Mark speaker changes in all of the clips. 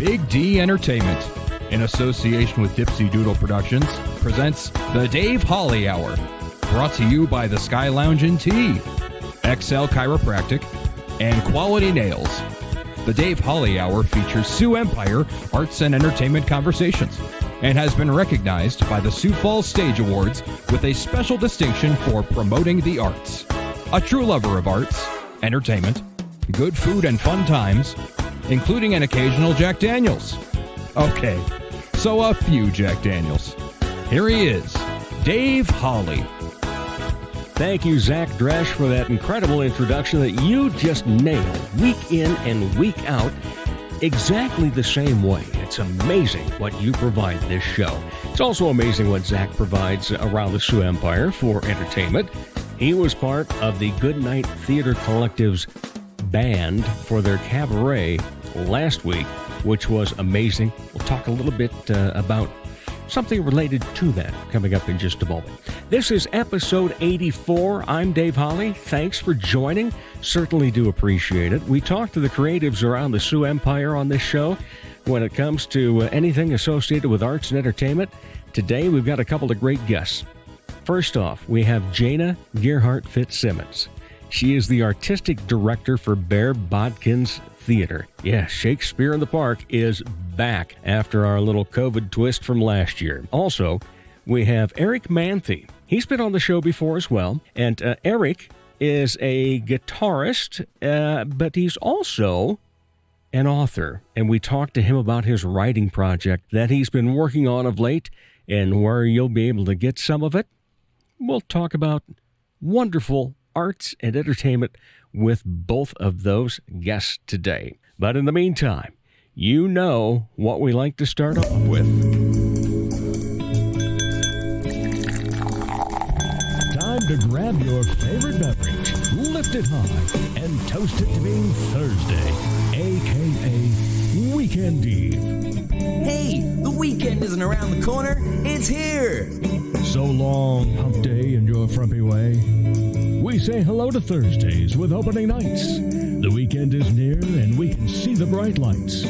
Speaker 1: Big D Entertainment, in association with Dipsy Doodle Productions, presents The Dave Holly Hour, brought to you by the Sky Lounge in Tea, XL Chiropractic, and Quality Nails. The Dave Holly Hour features Sioux Empire Arts and Entertainment Conversations and has been recognized by the Sioux Falls Stage Awards with a special distinction for promoting the arts. A true lover of arts, entertainment, good food and fun times, including an occasional Jack Daniels. Okay, so a few Jack Daniels. Here he is, Dave Holly.
Speaker 2: Thank you, Zach Dresch, for that incredible introduction that you just nailed week in and week out exactly the same way. It's amazing what you provide this show. It's also amazing what Zach provides around the Sioux Empire for entertainment. He was part of the Goodnight Theater Collective's band for their cabaret last week, which was amazing. We'll talk a little bit about something related to that coming up in just a moment. This is episode 84. I'm Dave Holly. Thanks for joining. Certainly do appreciate it. We talk to the creatives around the Sioux Empire on this show when it comes to anything associated with arts and entertainment. Today, we've got a couple of great guests. First off, we have Jana Gearhart Fitzsimmons. She is the artistic director for Bear Bodkin's Theater. Yeah, Shakespeare in the Park is back after our little COVID twist from last year. Also, we have Eric Manthe. He's been on the show before as well. And Eric is a guitarist, but he's also an author. And we talked to him about his writing project that he's been working on of late and where you'll be able to get some of it. We'll talk about wonderful arts and entertainment with both of those guests today. But in the meantime, you know what we like to start off with.
Speaker 3: Time to grab your favorite beverage, lift it high, and toast it to being Thursday, a.k.a. Weekend Eve.
Speaker 4: Hey, the weekend isn't around the corner, it's here!
Speaker 3: So long, hump day in your frumpy way. We say hello to Thursdays with opening nights. The weekend is near and we can see the bright lights.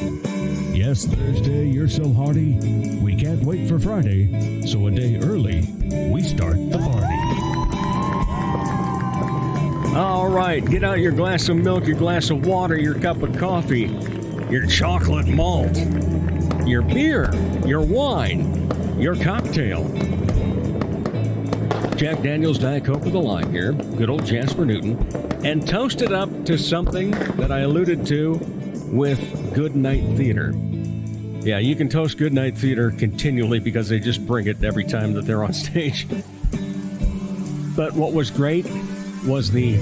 Speaker 3: Yes, Thursday, you're so hearty, we can't wait for Friday, so a day early, we start the party.
Speaker 2: All right, get out your glass of milk, your glass of water, your cup of coffee, your chocolate malt, your beer, your wine, your cocktail. Jack Daniels Diet Coke with a lime here, good old Jasper Newton, and toast it up to something that I alluded to with Goodnight Theater. Yeah, you can toast Goodnight Theater continually because they just bring it every time that they're on stage. But what was great was the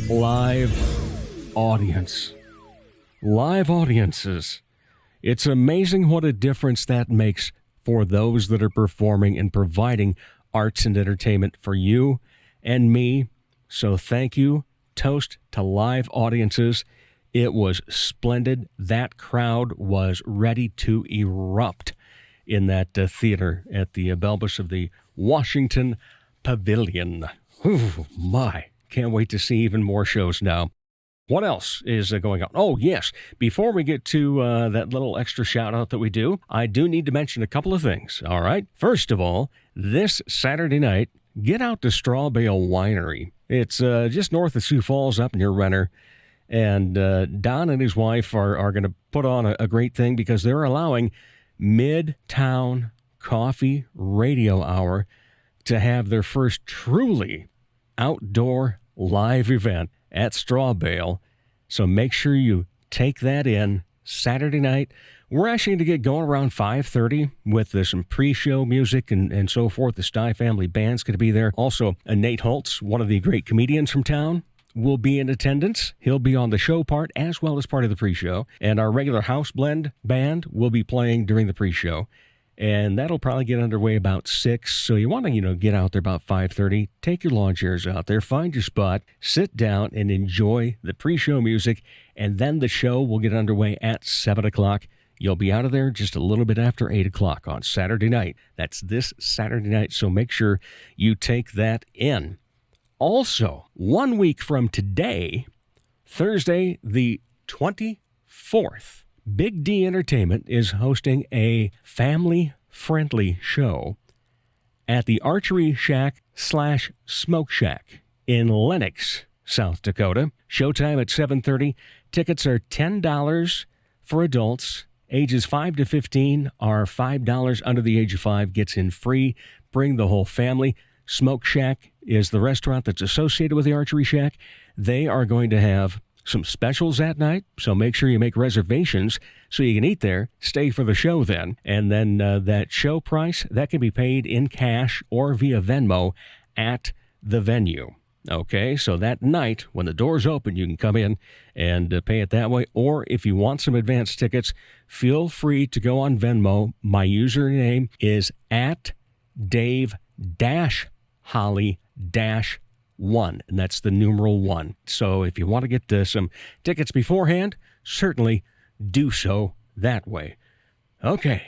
Speaker 2: live audience. Live audiences. It's amazing what a difference that makes for those that are performing and providing arts and entertainment for you and me. So thank you. Toast to live audiences. It was splendid. That crowd was ready to erupt in that theater at the Belbus of the Washington Pavilion. Whew, my, can't wait to see even more shows now. What else is going on? Oh, yes. Before we get to that little extra shout out that we do, I do need to mention a couple of things. All right. First of all, this Saturday night, get out to Straw Bale Winery. It's just north of Sioux Falls up near Renner. And Don and his wife are going to put on a great thing because they're allowing Midtown Coffee Radio Hour to have their first truly outdoor live event at Straw Bale. So make sure you take that in Saturday night. We're actually going to get going around 5:30 with some pre-show music and so forth. The Stye Family Band's going to be there. Also, Nate Holtz, one of the great comedians from town, will be in attendance. He'll be on the show part as well as part of the pre-show. And our regular House Blend band will be playing during the pre-show. And that'll probably get underway about 6. So you want to, get out there about 5:30. Take your lawn chairs out there. Find your spot. Sit down and enjoy the pre-show music. And then the show will get underway at 7 o'clock. You'll be out of there just a little bit after 8 o'clock on Saturday night. That's this Saturday night. So make sure you take that in. Also, 1 week from today, Thursday, the 24th, Big D Entertainment is hosting a family-friendly show at the Archery Shack / Smoke Shack in Lenox, South Dakota. Showtime at 7:30. Tickets are $10 for adults. Ages 5 to 15 are $5. Under the age of 5 gets in free. Bring the whole family. Smoke Shack is the restaurant that's associated with the Archery Shack. They are going to have some specials that night, so make sure you make reservations so you can eat there, stay for the show then. And then that show price, that can be paid in cash or via Venmo at the venue. Okay, so that night, when the doors open, you can come in and pay it that way. Or if you want some advance tickets, feel free to go on Venmo. My username is at Dave-Holly-1, and that's the numeral 1. So if you want to get some tickets beforehand, certainly do so that way. Okay,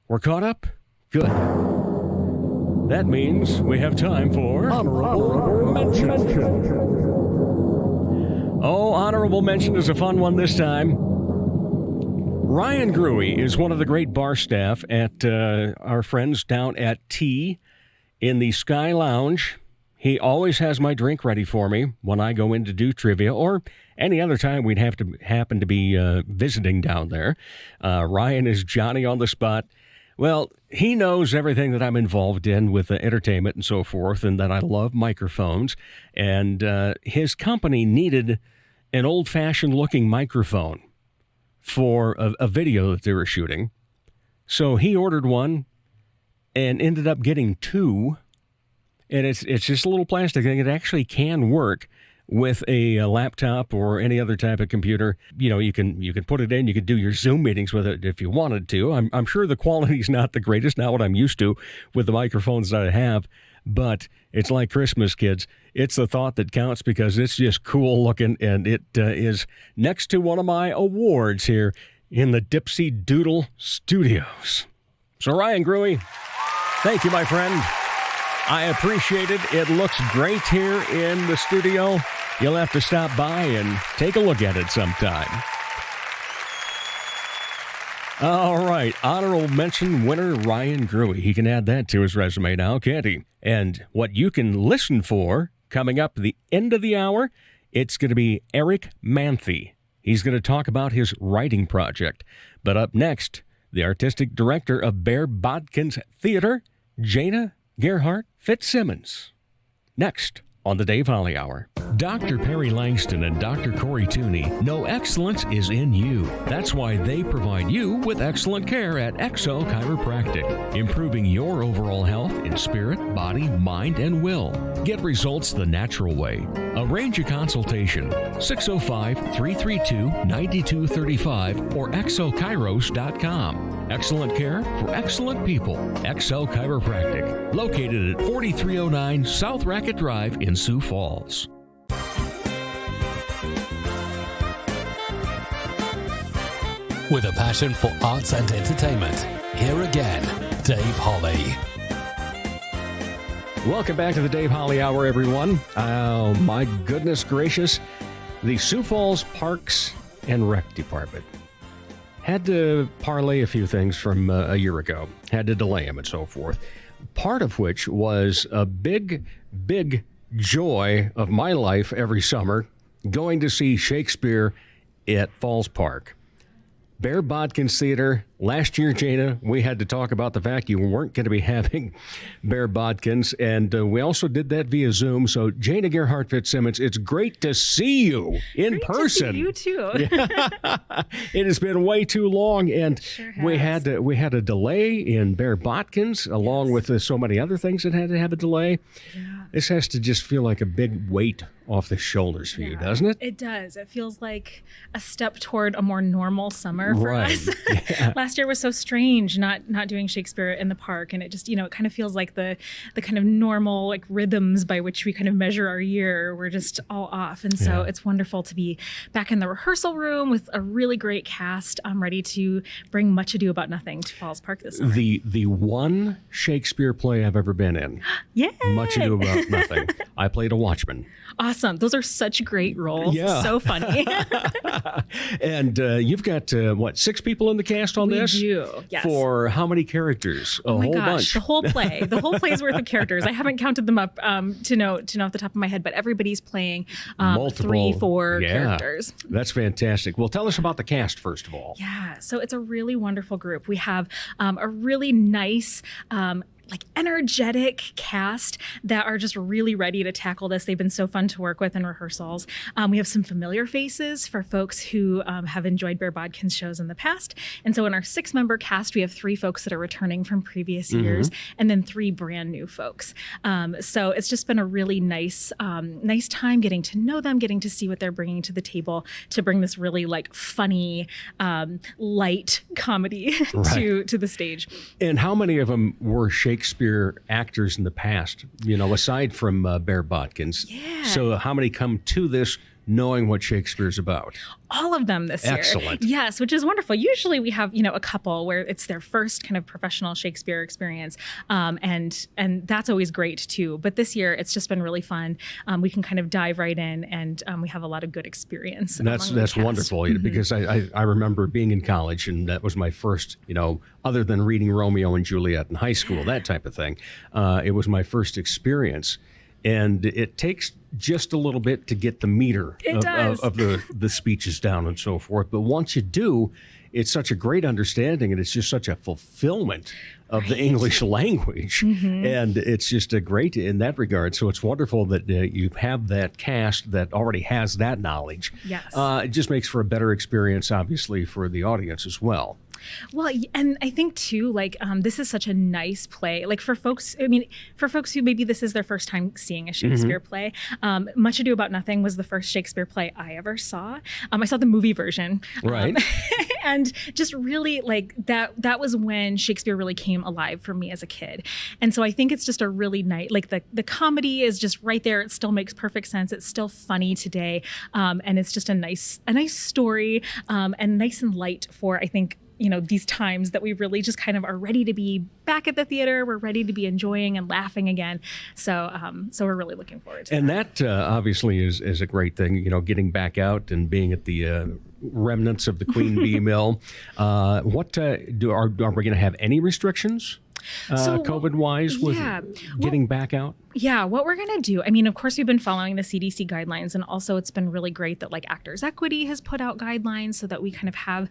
Speaker 2: we're caught up? Good. That means we have time for Honorable Mention. Oh, Honorable Mention is a fun one this time. Ryan Gruey is one of the great bar staff at our friends down at Tea in the Sky Lounge. He always has my drink ready for me when I go in to do trivia or any other time we'd have to happen to be visiting down there. Ryan is Johnny on the spot. Well, he knows everything that I'm involved in with the entertainment and so forth, and that I love microphones. And his company needed an old-fashioned looking microphone for a video that they were shooting. So he ordered one and ended up getting 2. And it's just a little plastic thing. It actually can work with a laptop or any other type of computer. You know, you can put it in. You could do your Zoom meetings with it if you wanted to. I'm sure the quality's not the greatest, not what I'm used to with the microphones that I have. But it's like Christmas, kids. It's the thought that counts because it's just cool looking, and it is next to one of my awards here in the Dipsy Doodle Studios. So Ryan Gruey, thank you, my friend. I appreciate it. It looks great here in the studio. You'll have to stop by and take a look at it sometime. All right. Honorable mention winner Ryan Gruey. He can add that to his resume now, can't he? And what you can listen for coming up at the end of the hour, it's going to be Eric Manthe. He's going to talk about his writing project. But up next, the artistic director of Bear Bodkins Theater, Jana Gerhardt Fitzsimmons. Next on the Dave Holly Hour.
Speaker 3: Dr. Perry Langston and Dr. Corey Tooney know excellence is in you. That's why they provide you with excellent care at XL Chiropractic, improving your overall health in spirit, body, mind, and will. Get results the natural way. Arrange a consultation, 605-332-9235 or xlchiros.com. Excellent care for excellent people. XL Chiropractic, located at 4309 South Racket Drive in Sioux Falls.
Speaker 5: With a passion for arts and entertainment, here again, Dave Holly.
Speaker 2: Welcome back to the Dave Holly Hour, everyone. Oh, my goodness gracious. The Sioux Falls Parks and Rec Department had to parlay a few things from a year ago, had to delay them and so forth, part of which was a big, big joy of my life every summer, going to see Shakespeare at Falls Park. Bear Bodkins Theater. Last year, Jana, we had to talk about the fact you weren't going to be having Bear Bodkins, and we also did that via Zoom. So, Jana Gerhardt Fitzsimmons, it's great to see you in person.
Speaker 6: Great to see you too.
Speaker 2: It has been way too long, and
Speaker 6: Sure
Speaker 2: we
Speaker 6: has.
Speaker 2: had a delay in Bear Bodkins, along with so many other things that had to have a delay.
Speaker 6: Yeah.
Speaker 2: This has to just feel like a big weight off the shoulders for you, doesn't it?
Speaker 6: It does. It feels like a step toward a more normal summer for
Speaker 2: Right.
Speaker 6: us.
Speaker 2: Yeah.
Speaker 6: Last year was so strange not doing Shakespeare in the park, and it just, it kind of feels like the kind of normal like rhythms by which we kind of measure our year were just all off. And so
Speaker 2: Yeah.
Speaker 6: it's wonderful to be back in the rehearsal room with a really great cast. I'm ready to bring Much Ado About Nothing to Falls Park this summer.
Speaker 2: The one Shakespeare play I've ever been in.
Speaker 6: Yeah.
Speaker 2: Much Ado About Nothing. I played a watchman.
Speaker 6: Awesome. awesome. Those are such great roles.
Speaker 2: Yeah.
Speaker 6: So funny.
Speaker 2: And you've got, 6 people in the cast on
Speaker 6: We
Speaker 2: this?
Speaker 6: do, yes.
Speaker 2: For how many characters? A
Speaker 6: Oh my
Speaker 2: whole
Speaker 6: gosh,
Speaker 2: bunch.
Speaker 6: the whole play, the whole play's worth of characters. I haven't counted them up to know off the top of my head, but everybody's playing
Speaker 2: Multiple.
Speaker 6: 3-4
Speaker 2: Yeah.
Speaker 6: characters.
Speaker 2: That's fantastic. Well, tell us about the cast, first of all.
Speaker 6: Yeah, so it's a really wonderful group. We have a really nice, energetic cast that are just really ready to tackle this. They've been so fun to work with in rehearsals. We have some familiar faces for folks who have enjoyed Bear Bodkin's shows in the past. And so in our 6-member cast, we have 3 folks that are returning from previous years, and then 3 brand new folks. So it's just been a really nice time getting to know them, getting to see what they're bringing to the table to bring this really funny, light comedy to the stage.
Speaker 2: And how many of them were Shakespeare actors in the past, aside from Bear Bodkins?
Speaker 6: Yeah.
Speaker 2: So how many come to this knowing what Shakespeare's about?
Speaker 6: All of them this year.
Speaker 2: Excellent.
Speaker 6: Yes, which is wonderful. Usually we have, a couple where it's their first kind of professional Shakespeare experience. And that's always great too. But this year it's just been really fun. We can kind of dive right in and we have a lot of good experience.
Speaker 2: And that's wonderful because I remember being in college, and that was my first, other than reading Romeo and Juliet in high school, that type of thing. It was my first experience. And it takes just a little bit to get the meter of the speeches down and so forth. But once you do, it's such a great understanding, and it's just such a fulfillment of the English language. And it's just a great in that regard. So it's wonderful that you have that cast that already has that knowledge.
Speaker 6: Yes.
Speaker 2: It just makes for a better experience, obviously, for the audience as well.
Speaker 6: Well, and I think too, this is such a nice play. For folks who maybe this is their first time seeing a Shakespeare play, Much Ado About Nothing was the first Shakespeare play I ever saw. I saw the movie version.
Speaker 2: Right.
Speaker 6: And just really that was when Shakespeare really came alive for me as a kid. And so I think it's just a really nice, the comedy is just right there. It still makes perfect sense. It's still funny today. And it's just a nice story, and nice and light for, I think, these times that we really just kind of are ready to be back at the theater. We're ready to be enjoying and laughing again. So we're really looking forward to
Speaker 2: and
Speaker 6: that.
Speaker 2: that obviously is a great thing, getting back out and being at the remnants of the Queen Bee Mill. Are we going to have any restrictions? COVID-wise with getting back out?
Speaker 6: Yeah, what we're going to do, of course, we've been following the CDC guidelines, and also it's been really great that Actors Equity has put out guidelines so that we kind of have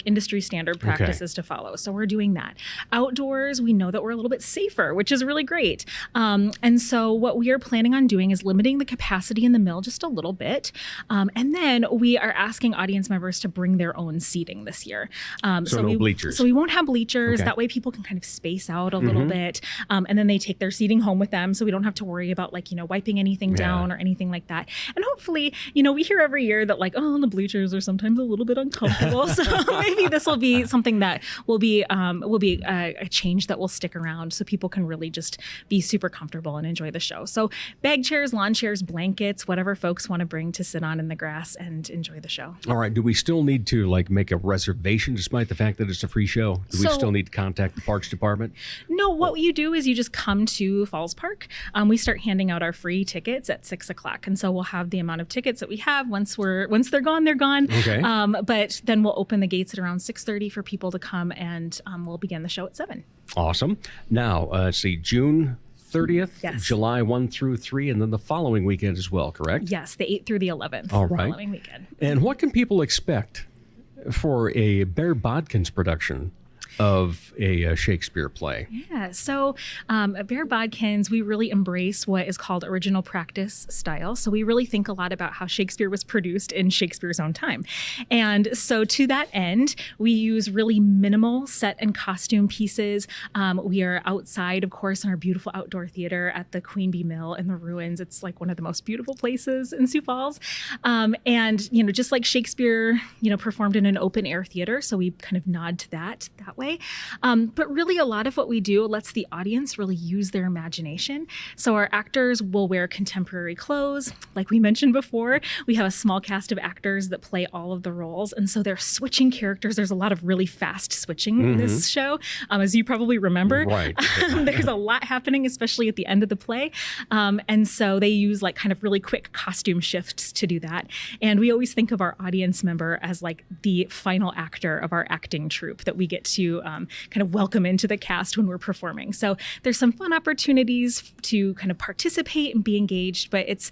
Speaker 6: industry standard practices to follow. So we're doing that. Outdoors, we know that we're a little bit safer, which is really great. And so what we are planning on doing is limiting the capacity in the mill just a little bit. And then we are asking audience members to bring their own seating this year.
Speaker 2: So no bleachers.
Speaker 6: So we won't have bleachers.
Speaker 2: Okay.
Speaker 6: That way people can kind of space out a little bit. And then they take their seating home with them. So we don't have to worry about wiping anything down or anything like that. And hopefully, we hear every year that the bleachers are sometimes a little bit uncomfortable. So maybe this will be something that will be a change that will stick around so people can really just be super comfortable and enjoy the show. So bag chairs, lawn chairs, blankets, whatever folks want to bring to sit on in the grass and enjoy the show.
Speaker 2: All right. Do we still need to make a reservation despite the fact that it's a free show? Do we still need to contact the Parks Department?
Speaker 6: No, what you do is you just come to Falls Park. We start handing out our free tickets at 6:00. And so we'll have the amount of tickets that we have. Once they're gone, they're gone.
Speaker 2: Okay.
Speaker 6: But then we'll open the gates at around 6:30 for people to come, and we'll begin the show at 7.
Speaker 2: Awesome. Now, let's see, June 30th,
Speaker 6: Yes.
Speaker 2: July 1 through 3, and then the following weekend as well, correct?
Speaker 6: Yes, the 8th through the 11th.
Speaker 2: All
Speaker 6: the
Speaker 2: right.
Speaker 6: following weekend.
Speaker 2: And what can people expect for a Bear Bodkins production of a Shakespeare play?
Speaker 6: Yeah, so at Bear Bodkins, we really embrace what is called original practice style. So we really think a lot about how Shakespeare was produced in Shakespeare's own time. And so to that end, we use really minimal set and costume pieces. We are outside, of course, in our beautiful outdoor theater at the Queen Bee Mill in the ruins. It's one of the most beautiful places in Sioux Falls. And, just like Shakespeare, performed in an open air theater. So we kind of nod to that way. way. But really, a lot of what we do lets the audience really use their imagination. So our actors will wear contemporary clothes. Like we mentioned before, we have a small cast of actors that play all of the roles. And so they're switching characters. There's a lot of really fast switching in this show, as you probably remember.
Speaker 2: Right.
Speaker 6: There's a lot happening, especially at the end of the play. And so they use like kind of really quick costume shifts to do that. And we always think of our audience member as like the final actor of our acting troupe that we get to kind of welcome into the cast when we're performing. So there's some fun opportunities to kind of participate and be engaged, but it's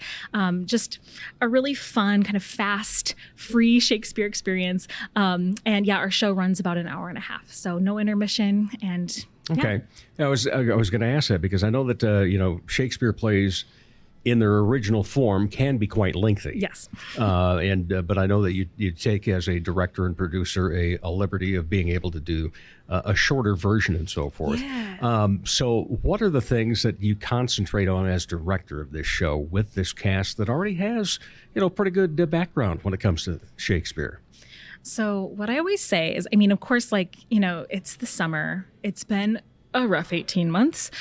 Speaker 6: just a really fun, kind of fast, free Shakespeare experience. And yeah, our show runs about an hour and a half, so no intermission. And
Speaker 2: Okay. I was going to ask that because I know that, Shakespeare plays in their original form can be quite lengthy.
Speaker 6: Yes.
Speaker 2: But I know that you take as a director and producer a liberty of being able to do a shorter version and so forth.
Speaker 6: Yeah.
Speaker 2: So what are the things that you concentrate on as director of this show with this cast that already has, pretty good background when it comes to Shakespeare?
Speaker 6: So what I always say is, of course, it's the summer. It's been a rough 18 months.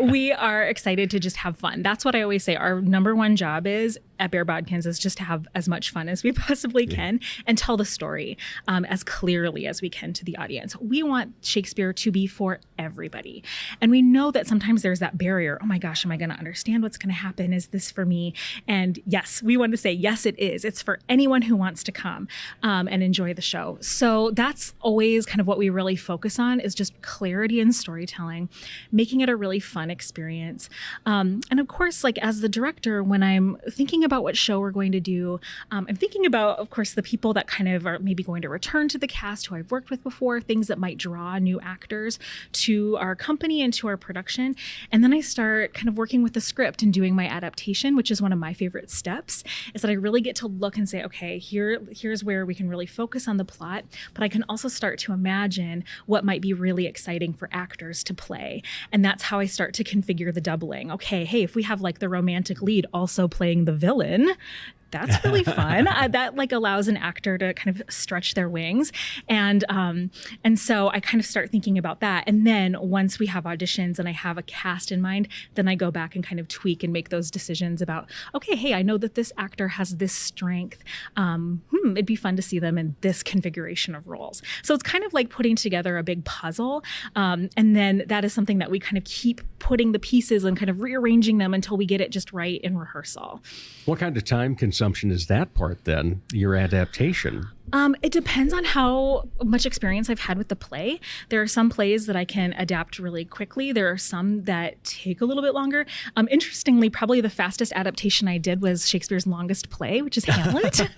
Speaker 6: We are excited to just have fun. That's what I always say. Our number one job is at Bear Bodkins is just to have as much fun as we possibly can and tell the story as clearly as we can to the audience. We want Shakespeare to be for everybody. And we know that sometimes there's that barrier. Oh my gosh, am I going to understand what's going to happen? Is this for me? And yes, we want to say, yes, it is. It's for anyone who wants to come and enjoy the show. So that's always kind of what we really focus on is just clarity and storytelling, making it a really fun experience. And of course, like as the director, when I'm thinking about what show we're going to do, I'm thinking about, of course, the people that kind of are maybe going to return to the cast who I've worked with before, things that might draw new actors to our company and to our production. And then I start kind of working with the script and doing my adaptation, which is one of my favorite steps, is that I really get to look and say, okay, here's where we can really focus on the plot, but I can also start to imagine what might be really exciting for actors to play. And that's how I start to configure the doubling. Okay, hey, if we have like the romantic lead also playing the villain, that's really fun. That like allows an actor to kind of stretch their wings. And so I kind of start thinking about that. And then once we have auditions and I have a cast in mind, then I go back and kind of tweak and make those decisions about, okay, hey, I know that this actor has this strength. It'd be fun to see them in this configuration of roles. So it's kind of like putting together a big puzzle. And then that is something that we kind of keep putting the pieces and kind of rearranging them until we get it just right in rehearsal.
Speaker 2: What kind of time consumption is that part then, your adaptation?
Speaker 6: It depends on how much experience I've had with the play. There are some plays that I can adapt really quickly. There are some that take a little bit longer. Interestingly, probably the fastest adaptation I did was Shakespeare's longest play, which is Hamlet,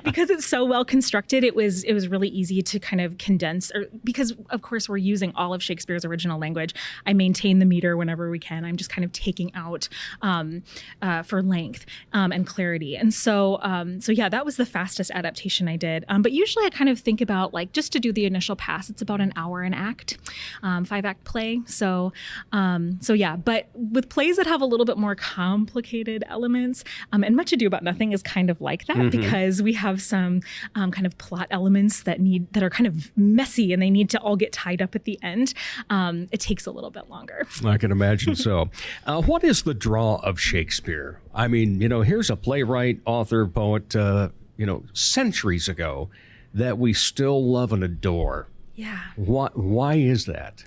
Speaker 6: because it's so well constructed. It was really easy to kind of condense, because of course we're using all of Shakespeare's original language. I maintain the meter whenever we can. I'm just kind of taking out for length and clarity. And so yeah, that was the fastest adaptation I did. But usually I kind of think about like just to do the initial pass, it's about an hour an act, 5-act play. So yeah, but with plays that have a little bit more complicated elements, and Much Ado About Nothing is kind of like that because we have some kind of plot elements that are kind of messy and they need to all get tied up at the end. It takes a little bit longer.
Speaker 2: I can imagine so. What is the draw of Shakespeare? I mean, here's a playwright, author, poet, centuries ago that we still love and adore.
Speaker 6: Yeah.
Speaker 2: Why is that?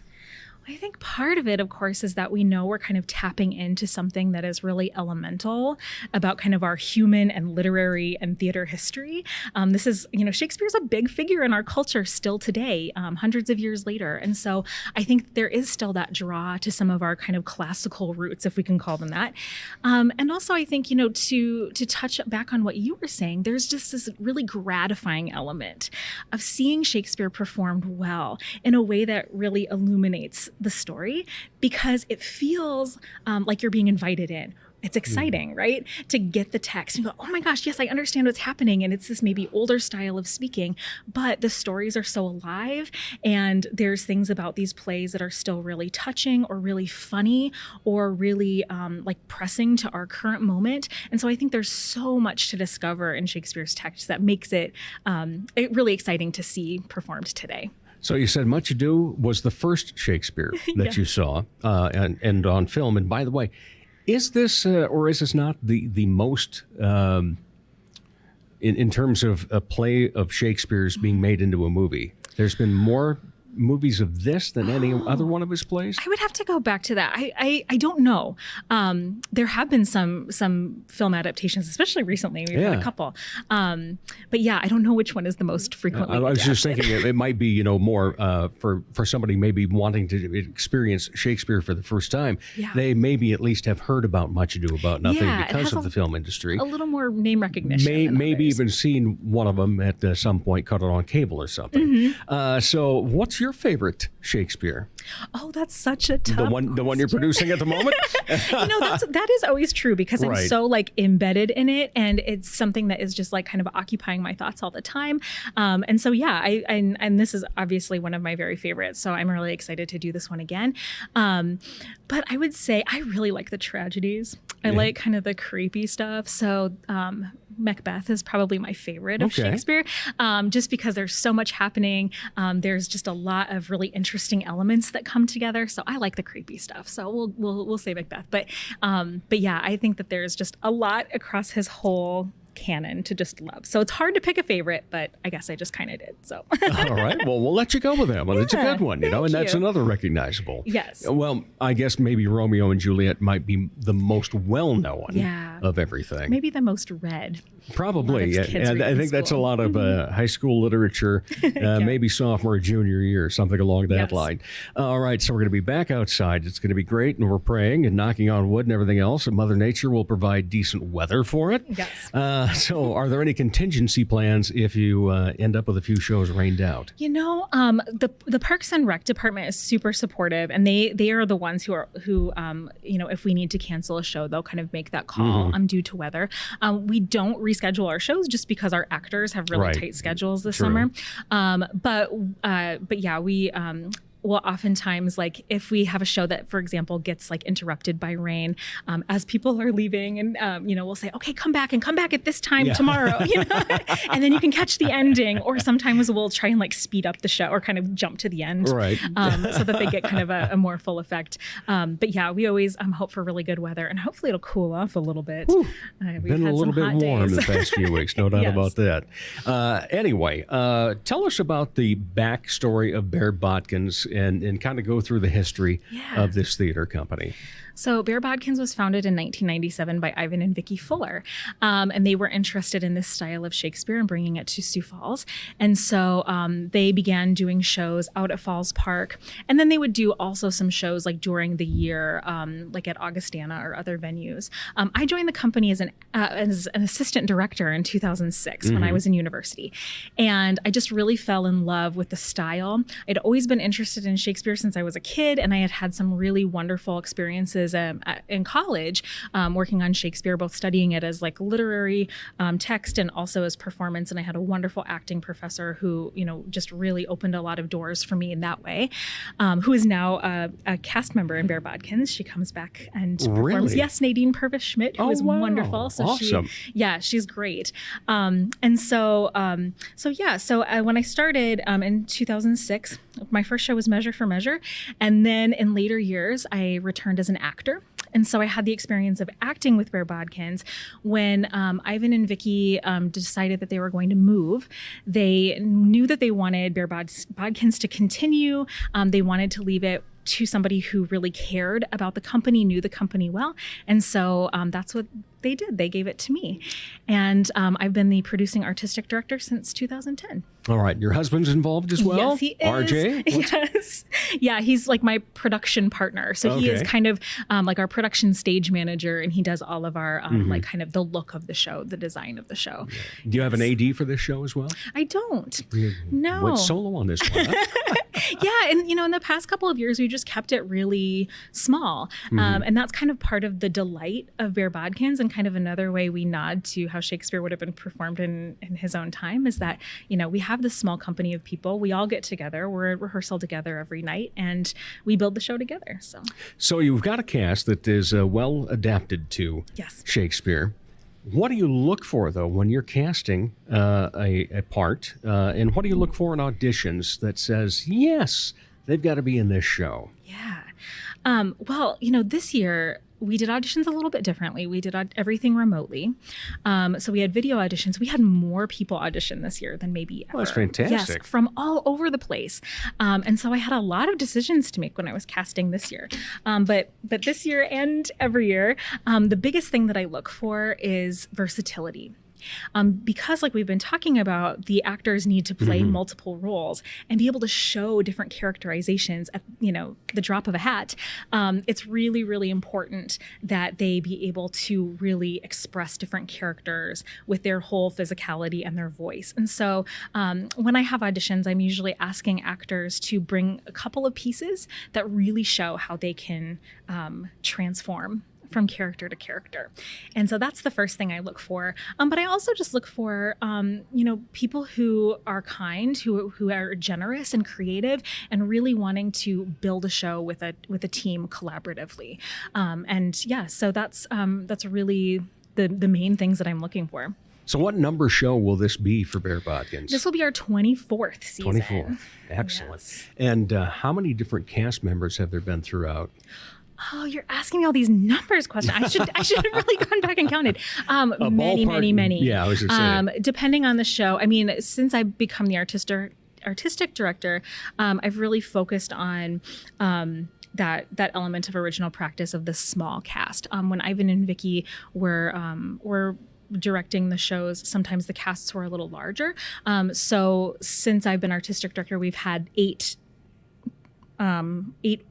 Speaker 6: I think part of it, of course, is that we know we're kind of tapping into something that is really elemental about kind of our human and literary and theater history. This is, Shakespeare's a big figure in our culture still today, hundreds of years later. And so I think there is still that draw to some of our kind of classical roots, if we can call them that. And also I think, to touch back on what you were saying, there's just this really gratifying element of seeing Shakespeare performed well in a way that really illuminates the story, because it feels like you're being invited in. It's exciting, right? To get the text and go, oh my gosh, yes, I understand what's happening. And it's this maybe older style of speaking, but the stories are so alive. And there's things about these plays that are still really touching or really funny or really like pressing to our current moment. And so I think there's so much to discover in Shakespeare's text that makes it really exciting to see performed today.
Speaker 2: So you said Much Ado was the first Shakespeare that you saw and on film. And by the way, is this or is this not the most in terms of a play of Shakespeare's being made into a movie? There's been more movies of this than any other one of his plays?
Speaker 6: I would have to go back to that. I don't know. There have been some film adaptations, especially recently. We've had a couple. But yeah, I don't know which one is the most frequently.
Speaker 2: I was just thinking it might be, more for somebody maybe wanting to experience Shakespeare for the first time.
Speaker 6: Yeah.
Speaker 2: They maybe at least have heard about Much Ado About Nothing because of the film industry.
Speaker 6: A little more name recognition.
Speaker 2: Maybe even seen one of them at some point, caught it on cable or something. So what's your favorite Shakespeare?
Speaker 6: Oh, that's such a tough
Speaker 2: the one you're producing at the moment?
Speaker 6: that is always true because I'm so embedded in it, and it's something that is just kind of occupying my thoughts all the time. And so and this is obviously one of my very favorites. So I'm really excited to do this one again. But I would say I really like the tragedies. I like kind of the creepy stuff. So Macbeth is probably my favorite of Shakespeare, just because there's so much happening. There's just a lot of really interesting elements that come together. So I like the creepy stuff. So we'll say Macbeth. But yeah, I think that there's just a lot across his whole canon to just love. So it's hard to pick a favorite, but I guess I just kind of did. So
Speaker 2: all right, well, we'll let you go with that one. It's a good one, and that's another recognizable.
Speaker 6: Yes.
Speaker 2: Well, I guess maybe Romeo and Juliet might be the most well-known of everything.
Speaker 6: Maybe the most read.
Speaker 2: Probably. And I think that's a lot of high school literature, maybe sophomore, junior year, something along that line. All right, so we're going to be back outside. It's going to be great, and we're praying and knocking on wood and everything else, and Mother Nature will provide decent weather for it.
Speaker 6: Yes.
Speaker 2: So are there any contingency plans if you end up with a few shows rained out?
Speaker 6: The Parks and Rec department is super supportive, and they are the ones who if we need to cancel a show, they'll kind of make that call due to weather. We don't reschedule our shows just because our actors have really tight schedules this summer. But yeah, we well, oftentimes, if we have a show that, for example, gets interrupted by rain, as people are leaving, and we'll say, okay, come back at this time tomorrow, and then you can catch the ending. Or sometimes we'll try and speed up the show or kind of jump to the end, so that they get kind of a more full effect. But yeah, we always hope for really good weather, and hopefully it'll cool off a little bit.
Speaker 2: We've been a little bit warm the past few weeks, no doubt about that. Anyway, tell us about the backstory of Bear Bodkins and kind of go through the history of this theater company.
Speaker 6: So Bear Bodkins was founded in 1997 by Ivan and Vicki Fuller, and they were interested in this style of Shakespeare and bringing it to Sioux Falls. And so they began doing shows out at Falls Park, and then they would do also some shows during the year, at Augustana or other venues. I joined the company as an assistant director in 2006 when I was in university, and I just really fell in love with the style. I'd always been interested in Shakespeare since I was a kid, and I had had some really wonderful experiences in college, working on Shakespeare, both studying it as literary text and also as performance. And I had a wonderful acting professor who, just really opened a lot of doors for me in that way, who is now a cast member in Bear Bodkins. She comes back and performs. Yes, Nadine Purvis-Schmidt, who is wonderful. So
Speaker 2: awesome.
Speaker 6: She's great. When I started in 2006, my first show was Measure for Measure. And then in later years, I returned as an actor. And so I had the experience of acting with Bear Bodkins when Ivan and Vicki decided that they were going to move. They knew that they wanted Bear Bodkins to continue. They wanted to leave it to somebody who really cared about the company, knew the company well. And so that's what they did. They gave it to me. And I've been the producing artistic director since 2010.
Speaker 2: All right. Your husband's involved as well?
Speaker 6: Yes, he is.
Speaker 2: RJ?
Speaker 6: Yes. Yeah, he's my production partner. So he is kind of our production stage manager, and he does all of our kind of the look of the show, the design of the show.
Speaker 2: Do you have an AD for this show as well?
Speaker 6: I don't. No.
Speaker 2: Went solo on this one.
Speaker 6: Yeah, and in the past couple of years, we just kept it really small, and that's kind of part of the delight of Bear Bodkins, and kind of another way we nod to how Shakespeare would have been performed in his own time is that we have this small company of people. We all get together. We're at rehearsal together every night, and we build the show together. So
Speaker 2: you've got a cast that is well adapted to Shakespeare. What do you look for, though, when you're casting a part? And what do you look for in auditions that says, yes, they've got to be in this show?
Speaker 6: Yeah. Well, this year we did auditions a little bit differently. We did everything remotely. So we had video auditions. We had more people audition this year than maybe ever.
Speaker 2: Well, that's fantastic.
Speaker 6: Yes, from all over the place. And so I had a lot of decisions to make when I was casting this year. But this year and every year, the biggest thing that I look for is versatility. Because like we've been talking about, the actors need to play multiple roles and be able to show different characterizations at, the drop of a hat. It's really, really important that they be able to really express different characters with their whole physicality and their voice. And so when I have auditions, I'm usually asking actors to bring a couple of pieces that really show how they can transform from character to character. And so that's the first thing I look for. But I also just look for, people who are kind, who are generous and creative and really wanting to build a show with a team collaboratively. So that's really the main things that I'm looking for.
Speaker 2: So what number show will this be for Bear Bodkins?
Speaker 6: This will be our 24th season.
Speaker 2: 24th. Excellent.
Speaker 6: Yes.
Speaker 2: And how many different cast members have there been throughout?
Speaker 6: Oh, you're asking me all these numbers questions. I should have really gone back and counted. Many.
Speaker 2: Yeah, I was just saying.
Speaker 6: Depending on the show. I mean, since I've become the artistic director, I've really focused on that element of original practice of the small cast. When Ivan and Vicky were directing the shows, sometimes the casts were a little larger. So since I've been artistic director, we've had 8,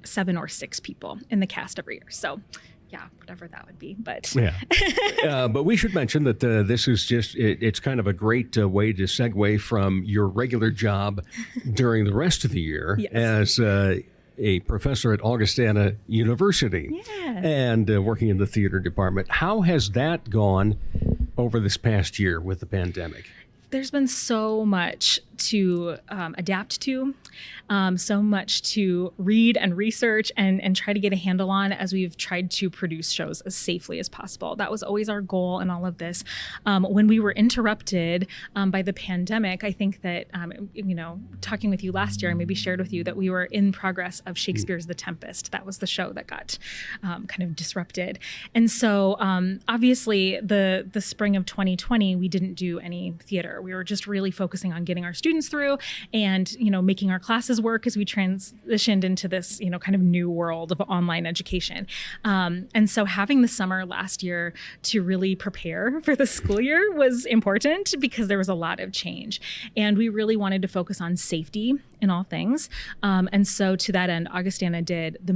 Speaker 6: 7, or 6 people in the cast every year. So yeah, whatever that would be. But
Speaker 2: yeah, but we should mention that this is it's kind of a great way to segue from your regular job during the rest of the year as a professor at Augustana University and working in the theater department. How has that gone over this past year with the pandemic?
Speaker 6: There's been so much to adapt to, so much to read and research and try to get a handle on as we've tried to produce shows as safely as possible. That was always our goal in all of this. When we were interrupted by the pandemic, I think that, talking with you last year, I maybe shared with you that we were in progress of Shakespeare's The Tempest. That was the show that got kind of disrupted. And so obviously the spring of 2020, we didn't do any theater. We were just really focusing on getting our students through and, making our classes work as we transitioned into this, kind of new world of online education. And so having the summer last year to really prepare for the school year was important because there was a lot of change. And we really wanted to focus on safety in all things. And so to that end, Augustana did the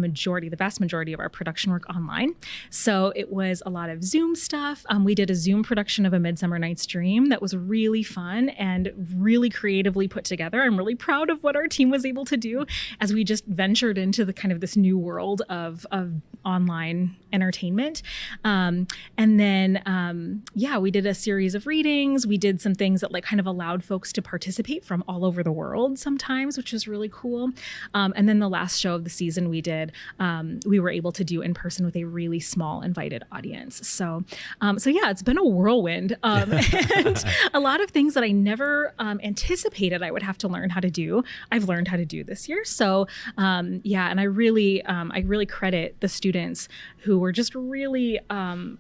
Speaker 6: vast majority of our production work online. So it was a lot of Zoom stuff. We did a Zoom production of A Midsummer Night's Dream that was really fun and really creatively put together. I'm really proud of what our team was able to do as we just ventured into the kind of this new world of online entertainment. And then, we did a series of readings. We did some things that kind of allowed folks to participate from all over the world sometimes, which was really cool. And then the last show of the season we did, we were able to do in person with a really small invited audience. So it's been a whirlwind and a lot of things that I never anticipated I would have to learn how to do. I've learned how to do this year. So and I really credit the students who were just really,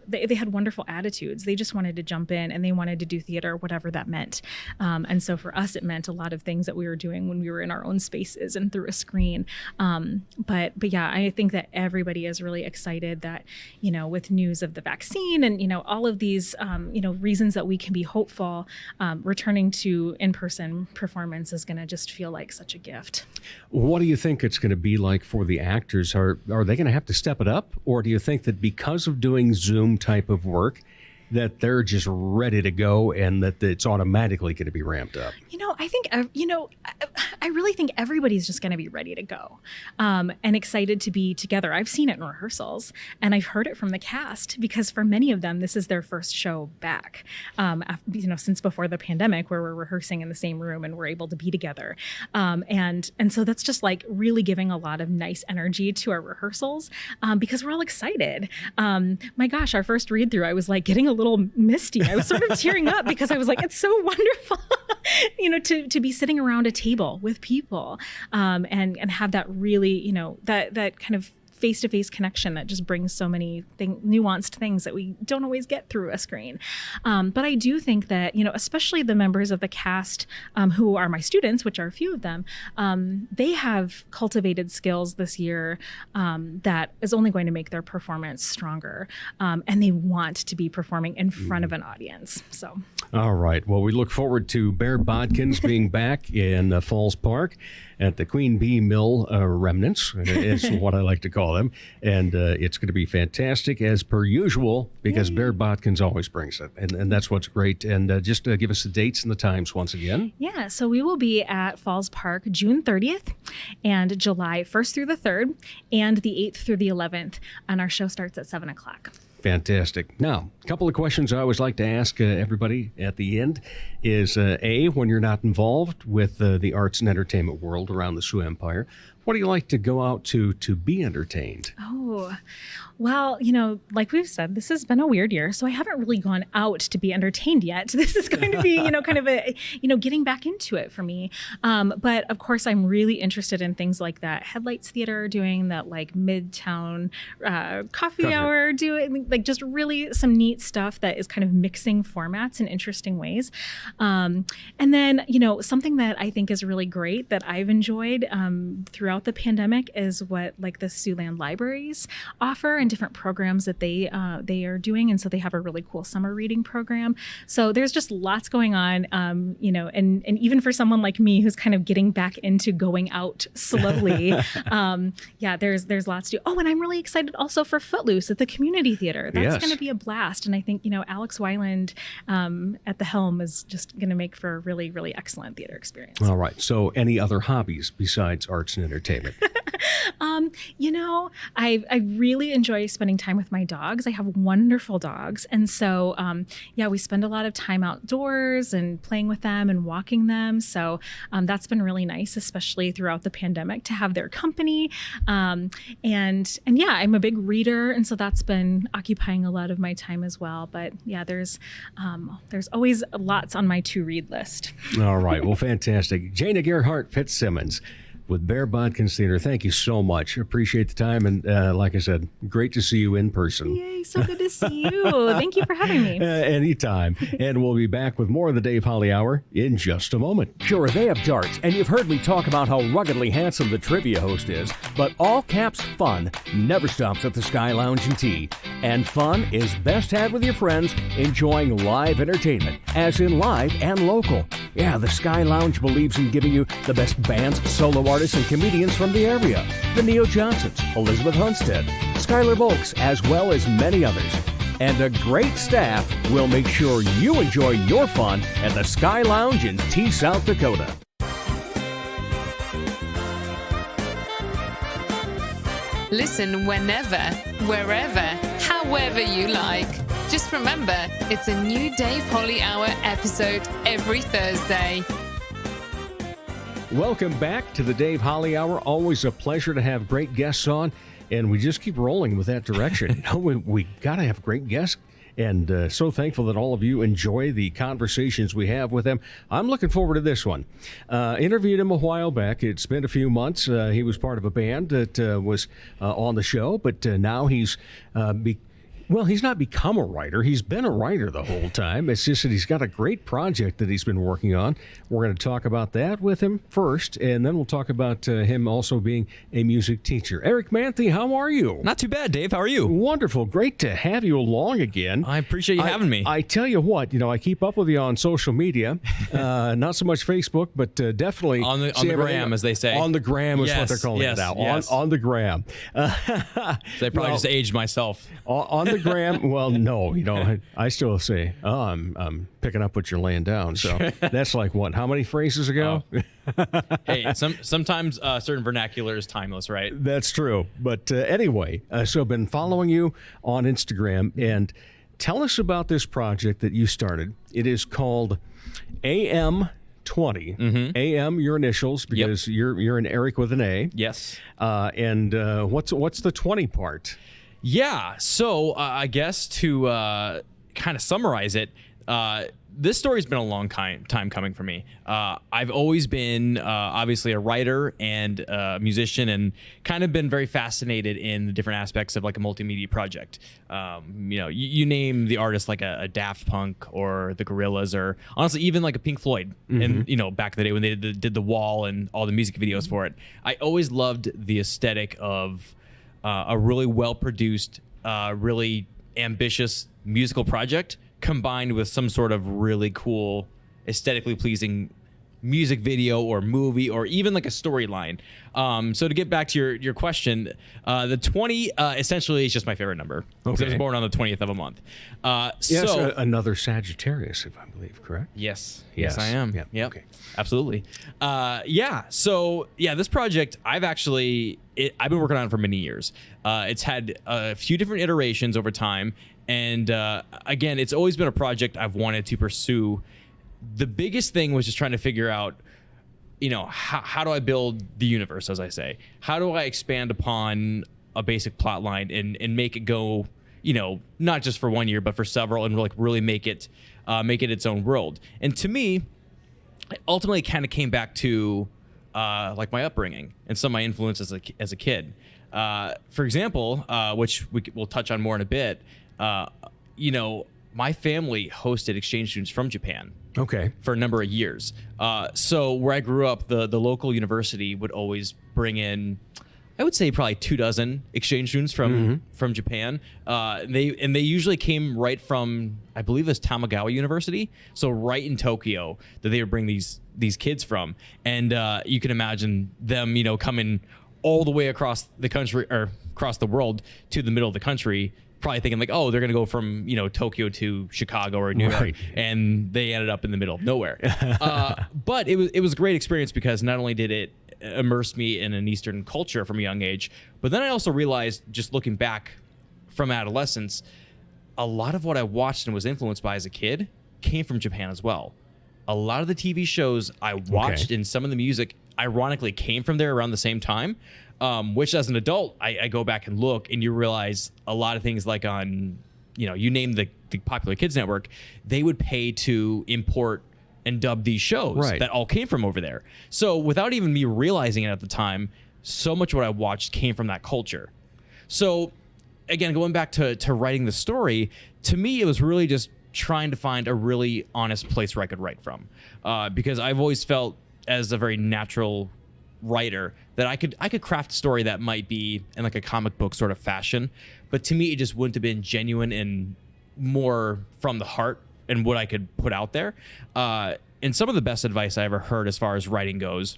Speaker 6: they had wonderful attitudes. They just wanted to jump in and they wanted to do theater, whatever that meant. And so for us, it meant a lot of things that we were doing when we were in our own spaces and through a screen. But I think that everybody is really excited that, with news of the vaccine and, all of these, reasons that we can be hopeful, returning to in-person performance is going to just feel like such a gift.
Speaker 2: What do you think it's going to be like for the actors? Are they going to have to step it up? Or do you think that because of doing Zoom type of work, that they're just ready to go and that it's automatically going to be ramped up?
Speaker 6: I think, I really think everybody's just going to be ready to go and excited to be together. I've seen it in rehearsals, and I've heard it from the cast, because for many of them, this is their first show back, since before the pandemic, where we're rehearsing in the same room and we're able to be together. And so that's just like really giving a lot of nice energy to our rehearsals, because we're all excited. My gosh, our first read through, I was like getting a little misty. I was sort of tearing up because I was like, it's so wonderful, to be sitting around a table with people, and have that really, that kind of face-to-face connection that just brings so many nuanced things that we don't always get through a screen. But I do think that, especially the members of the cast who are my students, which are a few of them, they have cultivated skills this year that is only going to make their performance stronger. And they want to be performing in front of an audience. So.
Speaker 2: All right. Well, we look forward to Bear Bodkins being back in Falls Park at the Queen Bee Mill Remnants, is what I like to call them. And it's going to be fantastic as per usual, because Bear Bodkins always brings it. And that's what's great. And just give us the dates and the times once again.
Speaker 6: Yeah, so we will be at Falls Park June 30th and July 1st through the 3rd and the 8th through the 11th. And our show starts at 7 o'clock.
Speaker 2: Fantastic. Now, a couple of questions I always like to ask everybody at the end is, A, when you're not involved with the arts and entertainment world around the Sioux Empire, what do you like to go out to be entertained?
Speaker 6: Oh, well, like we've said, this has been a weird year, so I haven't really gone out to be entertained yet. This is going to be, kind of a, getting back into it for me. But of course, I'm really interested in things like that Headlights Theater doing, that like Midtown coffee hour doing, like just really some neat stuff that is kind of mixing formats in interesting ways. And then, something that I think is really great that I've enjoyed throughout the pandemic is what like the Siouxland libraries offer and different programs that they are doing. And so they have a really cool summer reading program. So there's just lots going on, and even for someone like me who's kind of getting back into going out slowly, there's lots to do. Oh, and I'm really excited also for Footloose at the community theater. That's going to be a blast. And I think, Alex Weiland at the helm is just going to make for a really, really excellent theater experience.
Speaker 2: All right. So any other hobbies besides arts and entertainment?
Speaker 6: I really enjoy spending time with my dogs. I have wonderful dogs. And so, we spend a lot of time outdoors and playing with them and walking them. So that's been really nice, especially throughout the pandemic, to have their company. I'm a big reader. And so that's been occupying a lot of my time as well. But yeah, there's always lots on my to-read list.
Speaker 2: All right. Well, fantastic. Jana Gerhardt Fitzsimmons with Bear Bodkins Theater. Thank you so much. Appreciate the time. And like I said, great to see you in person.
Speaker 6: Yay, so good to see you. Thank you for having me.
Speaker 2: Anytime. And we'll be back with more of the Dave Holly Hour in just a moment.
Speaker 7: Sure, they have darts, and you've heard me talk about how ruggedly handsome the trivia host is, but all caps fun never stops at the Sky Lounge and Tea. And fun is best had with your friends enjoying live entertainment, as in live and local. Yeah, the Sky Lounge believes in giving you the best bands, solo artists, and comedians from the area. The Neo Johnsons, Elizabeth Hunstead, Skylar Volks, as well as many others. And a great staff will make sure you enjoy your fun at the Sky Lounge in Tea, South Dakota.
Speaker 8: Listen whenever, wherever, however you like. Just remember, it's a new Dave Holly Hour episode every Thursday.
Speaker 2: Welcome back to the Dave Holly Hour. Always a pleasure to have great guests on, and we just keep rolling with that direction. We got to have great guests, and so thankful that all of you enjoy the conversations we have with them. I'm looking forward to this one. Interviewed him a while back. It's been a few months. He was part of a band that was on the show, but now he's he's not become a writer. He's been a writer the whole time. It's just that he's got a great project that he's been working on. We're going to talk about that with him first, and then we'll talk about him also being a music teacher. Eric Manthe, how are you?
Speaker 9: Not too bad, Dave. How are you?
Speaker 2: Wonderful. Great to have you along again.
Speaker 9: I appreciate you having me.
Speaker 2: I tell you what, I keep up with you on social media. Not so much Facebook, but definitely
Speaker 9: on the gram, as they say.
Speaker 2: On the gram is what they're calling it now.
Speaker 9: Yes.
Speaker 2: On the gram.
Speaker 9: So I probably just aged myself.
Speaker 2: On the
Speaker 7: Instagram. Well, no, I still say, oh, I'm picking up what you're laying down. So that's like what? How many phrases ago?
Speaker 9: Hey, sometimes certain vernacular is timeless, right?
Speaker 7: That's true. But anyway, so I've been following you on Instagram, and tell us about this project that you started. It is called AM20. AM, your initials, because you're an Eric with an A.
Speaker 9: Yes.
Speaker 7: And what's the 20 part?
Speaker 9: Yeah. So I guess to kind of summarize it, this story's been a long time coming for me. I've always been obviously a writer and a musician, and kind of been very fascinated in the different aspects of like a multimedia project. You name the artist, like a Daft Punk or the Gorillaz, or honestly even like a Pink Floyd. And back in the day when they did The Wall and all the music videos for it, I always loved the aesthetic of a really well produced, really ambitious musical project, combined with some sort of really cool, aesthetically pleasing music video or movie, or even like a storyline. So to get back to your question, the 20 essentially is just my favorite number. Because I was born on the 20th of a month.
Speaker 7: Yes, another Sagittarius, if I believe, correct?
Speaker 9: Yes, I am.
Speaker 7: Yeah.
Speaker 9: Okay. Absolutely. So this project, I've been working on it for many years. It's had a few different iterations over time. And again, it's always been a project I've wanted to pursue. The biggest thing was just trying to figure out, how do I build the universe, as I say? How do I expand upon a basic plot line and make it go, not just for 1 year, but for several, and really make it its own world? And to me, it ultimately kind of came back to like my upbringing and some of my influences as a kid. For example, which we'll touch on more in a bit, my family hosted exchange students from Japan.
Speaker 7: Okay.
Speaker 9: For a number of years. So where I grew up, the local university would always bring in, I would say probably 24 exchange students from Japan. They usually came right from, I believe it's Tamagawa University, so right in Tokyo, that they would bring these kids from. And you can imagine them, coming all the way across the country, or across the world, to the middle of the country, probably thinking like, oh, they're going to go from, Tokyo to Chicago or New York, and they ended up in the middle of nowhere. But it was a great experience, because not only did it immerse me in an Eastern culture from a young age, but then I also realized, just looking back from adolescence, a lot of what I watched and was influenced by as a kid came from Japan as well. A lot of the TV shows I watched and some of the music, ironically, came from there around the same time. Which as an adult, I go back and look, and you realize a lot of things, like on, you name the popular kids network, they would pay to import and dub these shows that all came from over there. So without even me realizing it at the time, so much of what I watched came from that culture. So again, going back to writing the story, to me, it was really just trying to find a really honest place where I could write from. Because I've always felt, as a very natural writer, that I could craft a story that might be in like a comic book sort of fashion, but to me it just wouldn't have been genuine and more from the heart and what I could put out there. And some of the best advice I ever heard as far as writing goes,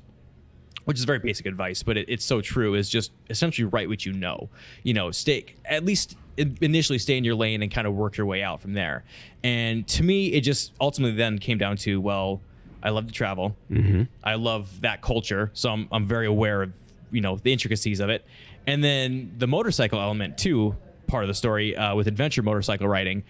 Speaker 9: which is very basic advice, but it's so true, is just essentially write what you know. At least initially stay in your lane and kind of work your way out from there. And to me, it just ultimately then came down to, well, I love to travel. I love that culture, so I'm very aware of the intricacies of it. And then the motorcycle element too, part of the story, with adventure motorcycle riding.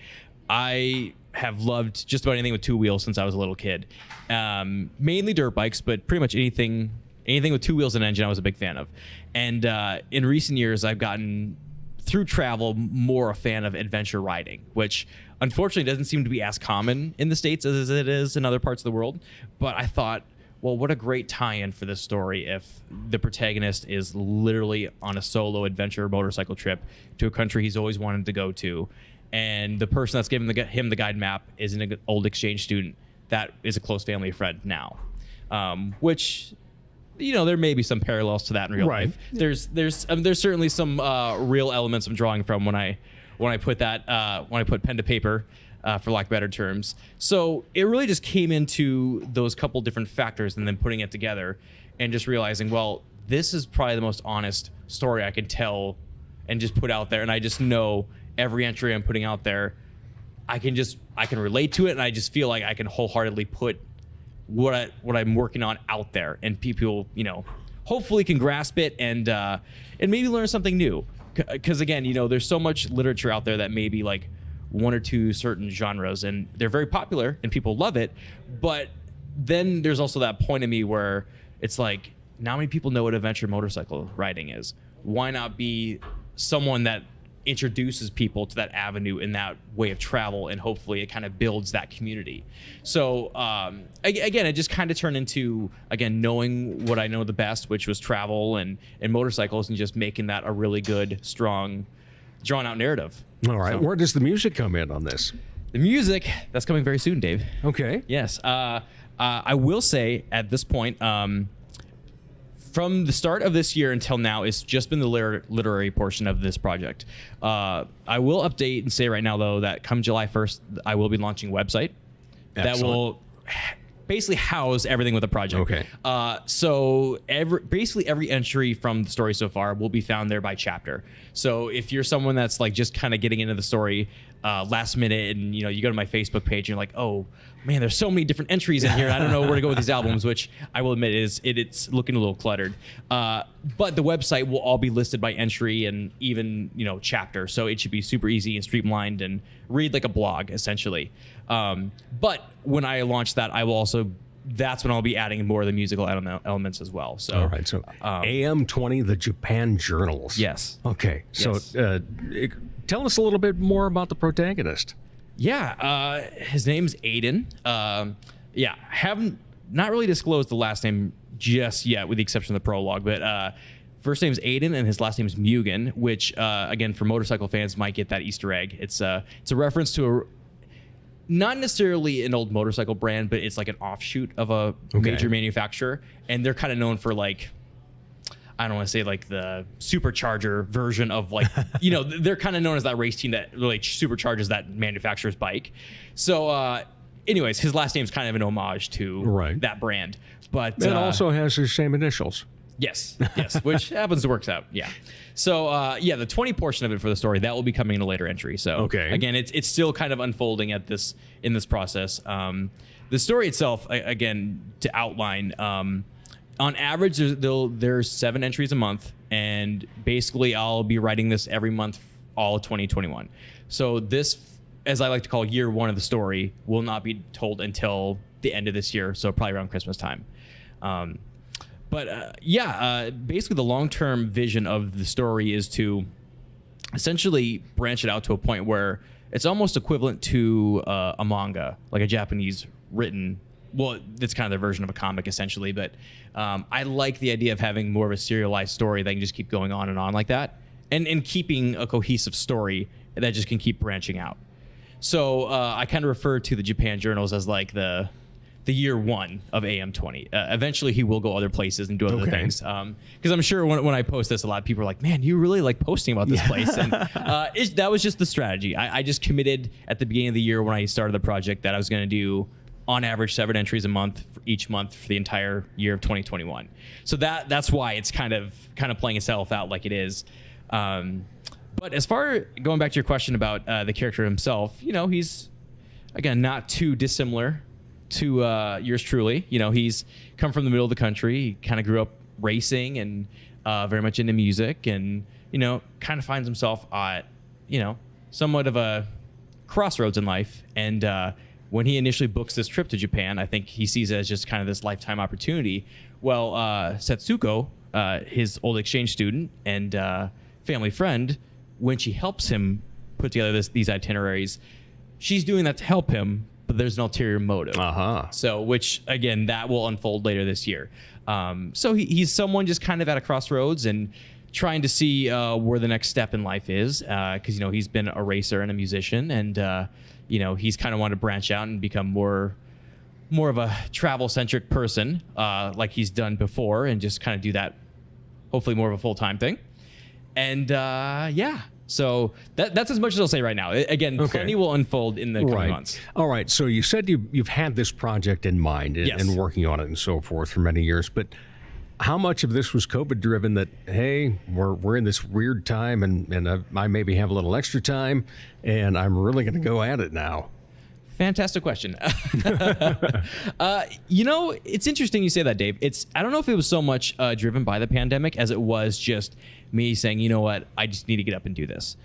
Speaker 9: I have loved just about anything with two wheels since I was a little kid. Mainly dirt bikes, but pretty much anything with two wheels and engine I was a big fan of. And in recent years, I've gotten, through travel, more a fan of adventure riding, which unfortunately doesn't seem to be as common in the States as it is in other parts of the world. But I thought, well, what a great tie-in for this story if the protagonist is literally on a solo adventure motorcycle trip to a country he's always wanted to go to, and the person that's giving him the guide map is an old exchange student that is a close family friend now. Which, there may be some parallels to that in real life. There's certainly some real elements I'm drawing from when I put pen to paper, for lack of better terms. So it really just came into those couple different factors, and then putting it together and just realizing, well, this is probably the most honest story I can tell and just put out there. And I just know every entry I'm putting out there, I can relate to it, and I just feel like I can wholeheartedly put what I'm working on out there, and people, you know, hopefully can grasp it and maybe learn something new. Because again, you know, there's so much literature out there that may be like one or two certain genres, and they're very popular and people love it. But then there's also that point in me where it's like, not many people know what adventure motorcycle riding is. Why not be someone that introduces people to that avenue in that way of travel, and hopefully it kind of builds that community. So again, it just kind of turned into, again, knowing what I know the best, which was travel and motorcycles, and just making that a really good, strong, drawn out narrative.
Speaker 2: All right. So, where does the music come in on this?
Speaker 9: The music, that's coming very soon, Dave.
Speaker 2: Okay.
Speaker 9: Yes. I will say at this point, from the start of this year until now, it's just been the literary portion of this project. I will update and say right now, though, that come July 1st, I will be launching a website that will basically house everything with the project.
Speaker 2: Okay.
Speaker 9: So basically every entry from the story so far will be found there by chapter. So if you're someone that's like just kind of getting into the story last minute, and you know, you go to my Facebook page and you're like, oh man, there's so many different entries in here, I don't know where to go with these albums, which I will admit it's looking a little cluttered. But the website will all be listed by entry and even, you know, chapter. So it should be super easy and streamlined and read like a blog essentially. But when I launch that, I will also, that's when I'll be adding more of the musical elements as well. So,
Speaker 2: all right. So AM20, the Japan Journals.
Speaker 9: Yes.
Speaker 2: Okay. So
Speaker 9: Yes.
Speaker 2: Tell us a little bit more about the protagonist.
Speaker 9: Yeah. His name's Aiden. Haven't not really disclosed the last name just yet, with the exception of the prologue. But first name's Aiden, and his last name's Mugen, which again, for motorcycle fans, might get that Easter egg. It's a reference to not necessarily an old motorcycle brand, but it's like an offshoot of a major manufacturer, and they're kind of known for like, I don't want to say like the supercharger version of like, you know, they're kind of known as that race team that really supercharges that manufacturer's bike. So anyways, his last name's kind of an homage to that brand. But
Speaker 2: it also has his same initials.
Speaker 9: Yes, which happens to work out. Yeah. So the 20 portion of it for the story, that will be coming in a later entry. So again, it's still kind of unfolding in this process. The story itself, again, to outline, on average, there's 7 entries a month, and basically I'll be writing this every month all of 2021. So this, as I like to call year one of the story, will not be told until the end of this year, so probably around Christmas time. Basically the long-term vision of the story is to essentially branch it out to a point where it's almost equivalent to a manga, like a Japanese written, well, it's kind of their version of a comic essentially, but I like the idea of having more of a serialized story that can just keep going on and on like that, and keeping a cohesive story that just can keep branching out. So I kind of refer to the Japan Journals as like the year one of AM20. Eventually he will go other places and do other things. Because I'm sure when I post this, a lot of people are like, man, you really like posting about this place. And that was just the strategy. I just committed at the beginning of the year when I started the project that I was going to do on average 7 entries a month for each month for the entire year of 2021. So that's why it's kind of playing itself out like it is. But as far going back to your question about the character himself, you know, he's again not too dissimilar to yours truly. You know, he's come from the middle of the country. He kind of grew up racing and very much into music, and you know, kind of finds himself at, you know, somewhat of a crossroads in life. And when he initially books this trip to Japan, I think he sees it as just kind of this lifetime opportunity. Well, Setsuko, his old exchange student and family friend, when she helps him put together these itineraries, she's doing that to help him, but there's an ulterior motive. So, which again, that will unfold later this year. So he's someone just kind of at a crossroads and trying to see where the next step in life is, because you know, he's been a racer and a musician, and you know, he's kind of wanted to branch out and become more of a travel-centric person, like he's done before, and just kind of do that, hopefully more of a full-time thing. And so that's as much as I'll say right now. Again, plenty will unfold in the coming months.
Speaker 2: All right. So you said you've had this project in mind and working on it and so forth for many years, but
Speaker 7: How much of this was COVID driven that, hey, we're in this weird time and I maybe have a little extra time and I'm really going to go at it now?
Speaker 9: Fantastic question. It's interesting you say that, Dave. I don't know if it was so much driven by the pandemic as it was just me saying, you know what, I just need to get up and do this.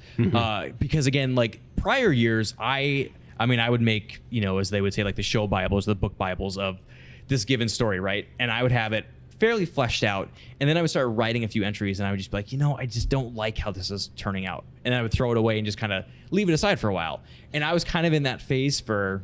Speaker 9: Because again, like prior years, I would make, as they would say, like the show Bibles, the book Bibles of this given story, right? And I would have it fairly fleshed out. And then I would start writing a few entries and I would just be like, I just don't like how this is turning out. And then I would throw it away and just kind of leave it aside for a while. And I was kind of in that phase for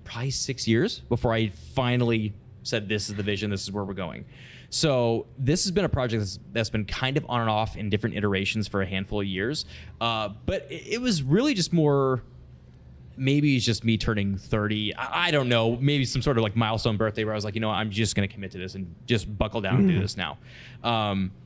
Speaker 9: probably 6 years before I finally said, this is the vision, this is where we're going. So this has been a project that's been kind of on and off in different iterations for a handful of years. But it was really just more, maybe it's just me turning 30. I don't know, maybe some sort of like milestone birthday where I was like, I'm just going to commit to this and just buckle down and do this now.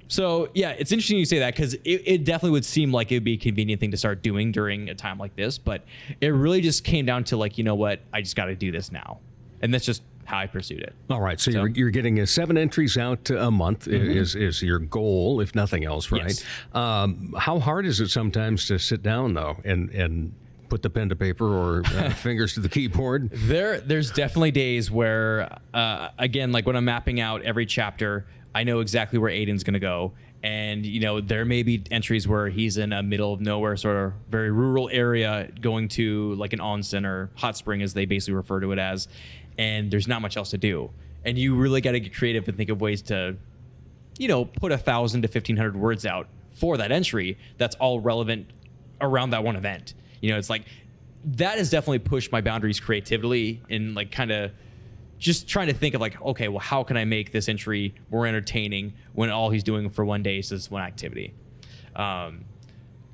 Speaker 9: So yeah, it's interesting you say that because it definitely would seem like it would be a convenient thing to start doing during a time like this. But it really just came down to like, what, I just got to do this now. And that's just how I pursued it.
Speaker 7: All right. So you're getting 7 entries out a month is your goal, if nothing else, right?
Speaker 9: Yes.
Speaker 7: How hard is it sometimes to sit down though and put the pen to paper or fingers to the keyboard?
Speaker 9: There's definitely days where, again, like when I'm mapping out every chapter, I know exactly where Aiden's going to go. And, there may be entries where he's in a middle of nowhere, sort of very rural area going to like an onsen or hot spring, as they basically refer to it as. And there's not much else to do. And you really got to get creative and think of ways to, put 1,000 to 1,500 words out for that entry that's all relevant around that one event. It's like that has definitely pushed my boundaries creatively in like kind of just trying to think of like, okay, well, how can I make this entry more entertaining when all he's doing for one day is this one activity? But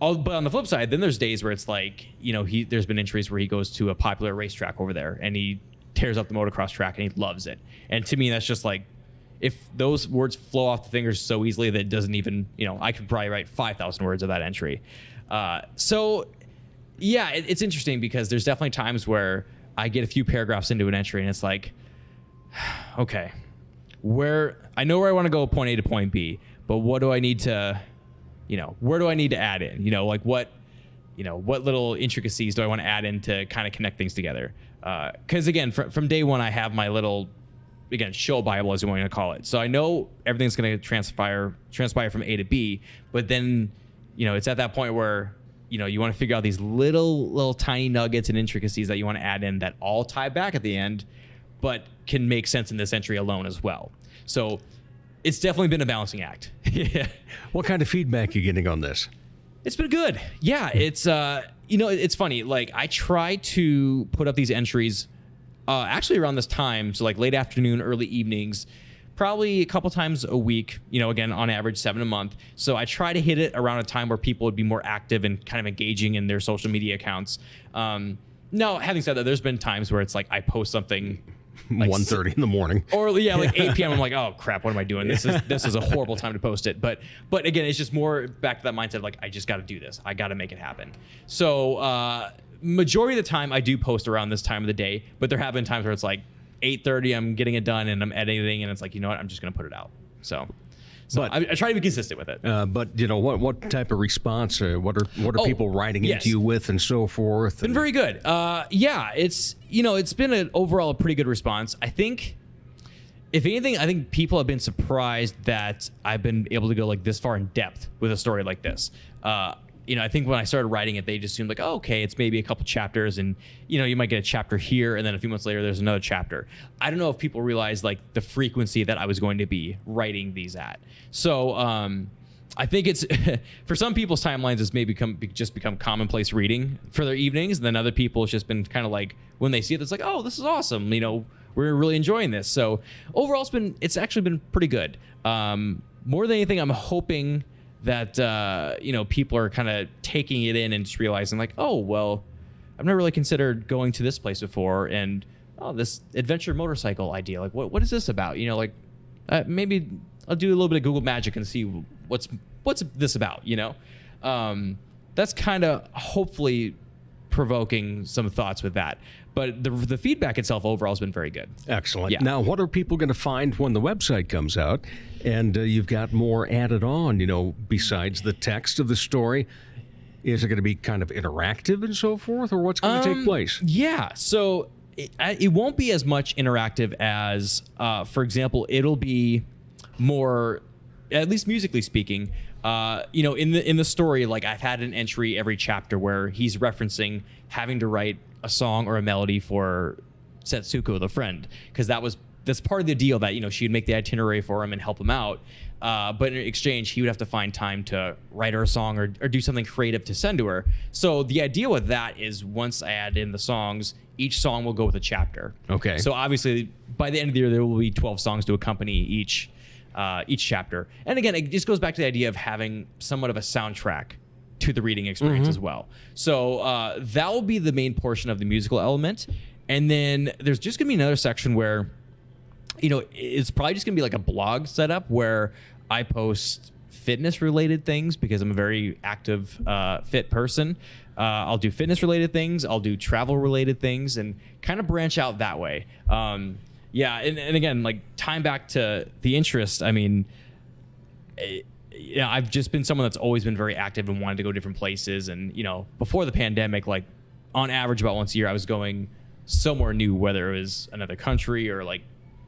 Speaker 9: on the flip side, then there's days where it's like, there's been entries where he goes to a popular racetrack over there and he tears up the motocross track and he loves it. And to me, that's just like, if those words flow off the fingers so easily that it doesn't even, I could probably write 5,000 words of that entry. So yeah, it's interesting because there's definitely times where I get a few paragraphs into an entry and it's like, okay, I know where I want to go point A to point B, but what do I need to, where do I need to add in? Like what little intricacies do I want to add in to kind of connect things together? Because again, from day one, I have my little, again, show Bible, as you want to call it. So I know everything's going to transpire from A to B, but then, it's at that point where, you want to figure out these little tiny nuggets and intricacies that you want to add in that all tie back at the end, but can make sense in this entry alone as well. So it's definitely been a balancing act. Yeah.
Speaker 7: What kind of feedback are you getting on this?
Speaker 9: It's been good. Yeah, it's it's funny. Like I try to put up these entries actually around this time, so like late afternoon, early evenings, probably a couple times a week, again, on average 7 a month. So I try to hit it around a time where people would be more active and kind of engaging in their social media accounts. Now, having said that, there's been times where it's like I post something like
Speaker 7: 1:30 in the morning,
Speaker 9: or like 8 p.m. I'm like, oh crap, what am I doing? This is a horrible time to post it. But again, it's just more back to that mindset of like, I just got to do this. I got to make it happen. So majority of the time I do post around this time of the day, but there have been times where it's like 8:30, I'm getting it done and I'm editing and it's like, I'm just going to put it out. So but I try to be consistent with it.
Speaker 7: But what type of response? What are people writing into you with, and so forth?
Speaker 9: Been very good. Yeah, it's it's been an overall a pretty good response. I think, if anything, I think people have been surprised that I've been able to go like this far in depth with a story like this. I think when I started writing it, they just assumed like, oh, okay, it's maybe a couple chapters and, you might get a chapter here and then a few months later, there's another chapter. I don't know if people realize like the frequency that I was going to be writing these at. So I think it's, for some people's timelines, it's maybe just become commonplace reading for their evenings. And then other people, it's just been kind of like, when they see it, it's like, oh, this is awesome. We're really enjoying this. So overall, it's actually been pretty good. More than anything, I'm hoping that people are kind of taking it in and just realizing like, oh, well, I've never really considered going to this place before, and this adventure motorcycle idea, like what is this about? Maybe I'll do a little bit of Google Magic and see what's this about. That's kind of hopefully provoking some thoughts with that. But the feedback itself overall has been very good.
Speaker 7: Excellent.
Speaker 9: Yeah.
Speaker 7: Now, what are people going to find when the website comes out and you've got more added on, besides the text of the story? Is it going to be kind of interactive and so forth, or what's going to take place?
Speaker 9: Yeah. So it won't be as much interactive as, for example, it'll be more, at least musically speaking, in the story, like I've had an entry every chapter where he's referencing having to write a song or a melody for Setsuko, the friend, because that's part of the deal that she would make the itinerary for him and help him out. But in exchange, he would have to find time to write her a song or do something creative to send to her. So the idea with that is once I add in the songs, each song will go with a chapter.
Speaker 7: Okay.
Speaker 9: So obviously, by the end of the year, there will be 12 songs to accompany each chapter. And again, it just goes back to the idea of having somewhat of a soundtrack to the reading experience as well. So that will be the main portion of the musical element. And then there's just going to be another section where, it's probably just going to be like a blog setup where I post fitness related things because I'm a very active, fit person. I'll do fitness related things. I'll do travel related things and kind of branch out that way. Yeah. And again, like tying back to the interest, I mean, I've just been someone that's always been very active and wanted to go different places. And, before the pandemic, like on average about once a year, I was going somewhere new, whether it was another country or like,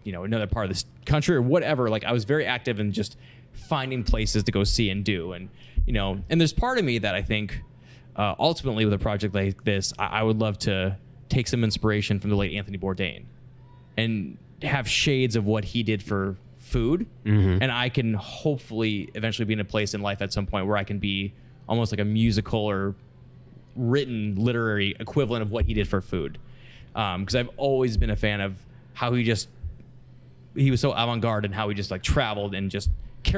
Speaker 9: another part of this country or whatever. Like I was very active in just finding places to go see and do. And, and there's part of me that I think ultimately with a project like this, I would love to take some inspiration from the late Anthony Bourdain and have shades of what he did for food. And I can hopefully eventually be in a place in life at some point where I can be almost like a musical or written literary equivalent of what he did for food. Because I've always been a fan of how he was so avant-garde and how he just like traveled and just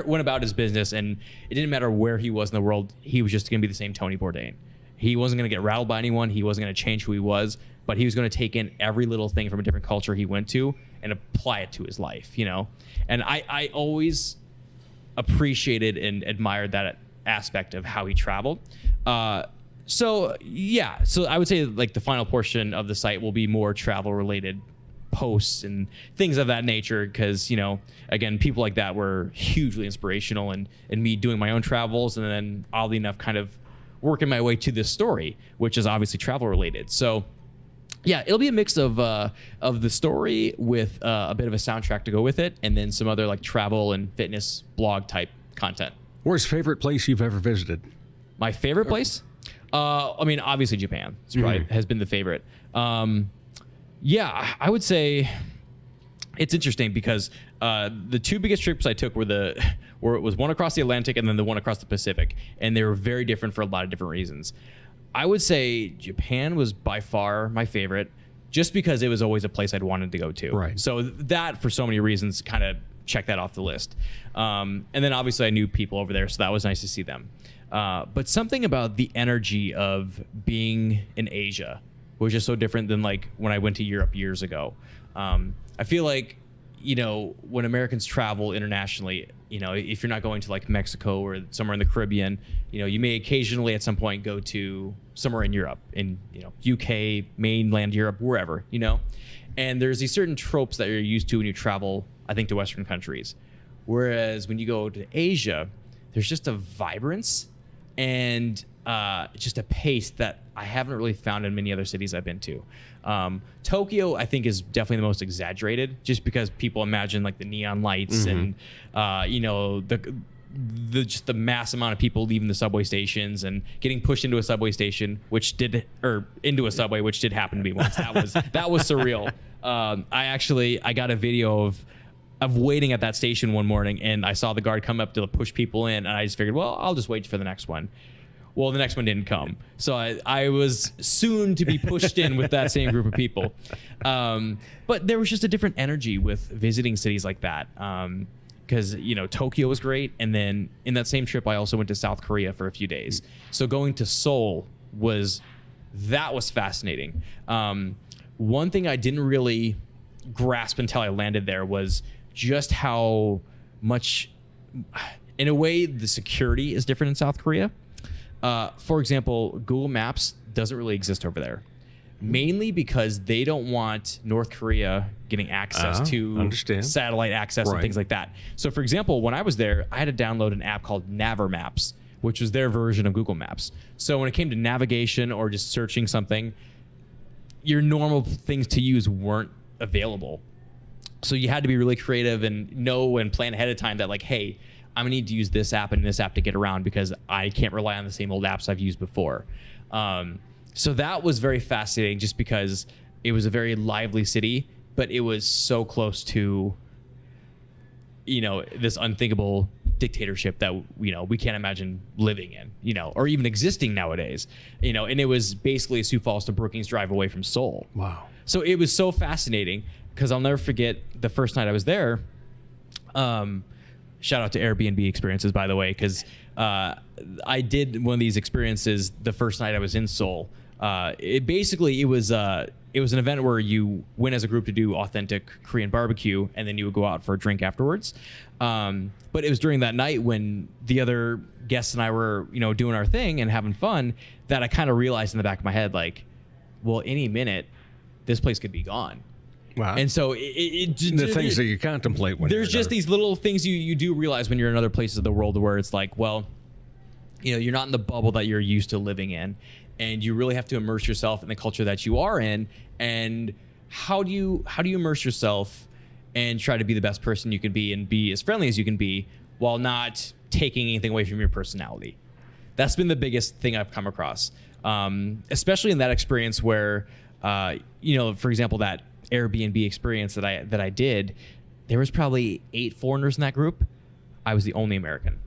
Speaker 9: went about his business, and it didn't matter where he was in the world, he was just going to be the same Tony Bourdain. He wasn't going to get rattled by anyone. He wasn't going to change who he was, but he was going to take in every little thing from a different culture he went to and apply it to his life, And I always appreciated and admired that aspect of how he traveled. So I would say like the final portion of the site will be more travel related posts and things of that nature, because again, people like that were hugely inspirational in me doing my own travels, and then oddly enough kind of working my way to this story, which is obviously travel related. So yeah, it'll be a mix of the story with a bit of a soundtrack to go with it, and then some other like travel and fitness blog type content.
Speaker 7: Where's your favorite place you've ever visited?
Speaker 9: My favorite place? I mean, obviously Japan. It's probably has been the favorite. Yeah, I would say it's interesting because the two biggest trips I took were it was one across the Atlantic and then the one across the Pacific, and they were very different for a lot of different reasons. I would say Japan was by far my favorite, just because it was always a place I'd wanted to go to.
Speaker 7: Right.
Speaker 9: So that, for so many reasons, kind of checked that off the list. And then obviously I knew people over there, so that was nice to see them. But something about the energy of being in Asia was just so different than like when I went to Europe years ago. I feel like, when Americans travel internationally, if you're not going to like Mexico or somewhere in the Caribbean, you may occasionally at some point go to somewhere in Europe, in, UK, mainland Europe, wherever, and there's these certain tropes that you're used to when you travel, I think, to Western countries. Whereas when you go to Asia, there's just a vibrance and just a pace that I haven't really found in many other cities I've been to. Tokyo, I think, is definitely the most exaggerated, just because people imagine like the neon lights and just the mass amount of people leaving the subway stations and getting pushed into a subway station, into a subway, which did happen to me once. That was surreal. I got a video of waiting at that station one morning, and I saw the guard come up to push people in, and I just figured, well, I'll just wait for the next one. Well, the next one didn't come. So I was soon to be pushed in with that same group of people. But there was just a different energy with visiting cities like that. Because, Tokyo was great. And then in that same trip, I also went to South Korea for a few days. So going to Seoul was fascinating. One thing I didn't really grasp until I landed there was just how much, in a way, the security is different in South Korea. For example, Google Maps doesn't really exist over there. mainly because they don't want North Korea getting access to
Speaker 2: understand.
Speaker 9: satellite access and things like that. So, for example, when I was there, I had to download an app called Naver Maps, which was their version of Google Maps. So when it came to navigation or just searching something, your normal things to use weren't available. So you had to be really creative and know and plan ahead of time that, like, hey, I'm gonna need to use this app and this app to get around because I can't rely on the same old apps I've used before. So that was very fascinating just because it was a very lively city, but it was so close to, this unthinkable dictatorship that, we can't imagine living in, or even existing nowadays, and it was basically Sioux Falls to Brookings Drive away from Seoul.
Speaker 2: Wow.
Speaker 9: So it was so fascinating because I'll never forget the first night I was there. Shout out to Airbnb experiences, by the way, because I did one of these experiences the first night I was in Seoul. It was an event where you went as a group to do authentic Korean barbecue, and then you would go out for a drink afterwards. But it was during that night when the other guests and I were, doing our thing and having fun that I kind of realized in the back of my head, like, well, any minute this place could be gone.
Speaker 2: Wow.
Speaker 9: And so
Speaker 2: the things that you contemplate when
Speaker 9: there's just these little things you do realize when you're in other places of the world where it's like, well, you're not in the bubble that you're used to living in, and you really have to immerse yourself in the culture that you are in. And how do you immerse yourself and try to be the best person you can be and be as friendly as you can be while not taking anything away from your personality? That's been the biggest thing I've come across, especially in that experience where, for example, that Airbnb experience that I did, there was probably 8 foreigners in that group. I was the only American.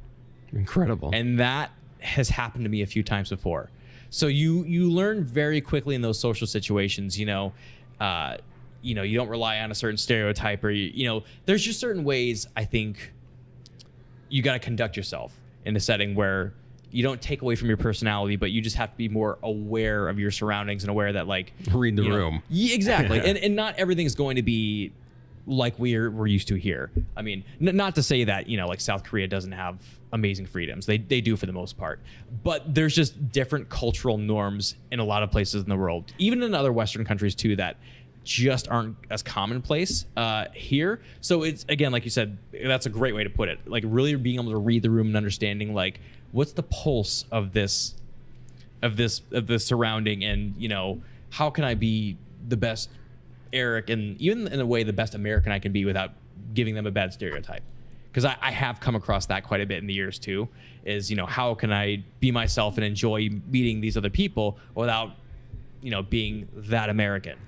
Speaker 2: Incredible.
Speaker 9: And that has happened to me a few times before. So you learn very quickly in those social situations, you don't rely on a certain stereotype, or there's just certain ways I think you got to conduct yourself in a setting where you don't take away from your personality, but you just have to be more aware of your surroundings and aware that, like,
Speaker 2: read the room.
Speaker 9: Yeah, exactly. And not everything is going to be like we're used to here. I mean, not to say that, like South Korea doesn't have amazing freedoms. They do for the most part. But there's just different cultural norms in a lot of places in the world, even in other Western countries too, that just aren't as commonplace here. So it's, again, like you said, that's a great way to put it. Like, really being able to read the room and understanding, like, what's the pulse of this surrounding, and how can I be the best Eric, and even in a way the best American I can be without giving them a bad stereotype. Because I have come across that quite a bit in the years too, is how can I be myself and enjoy meeting these other people without being that American,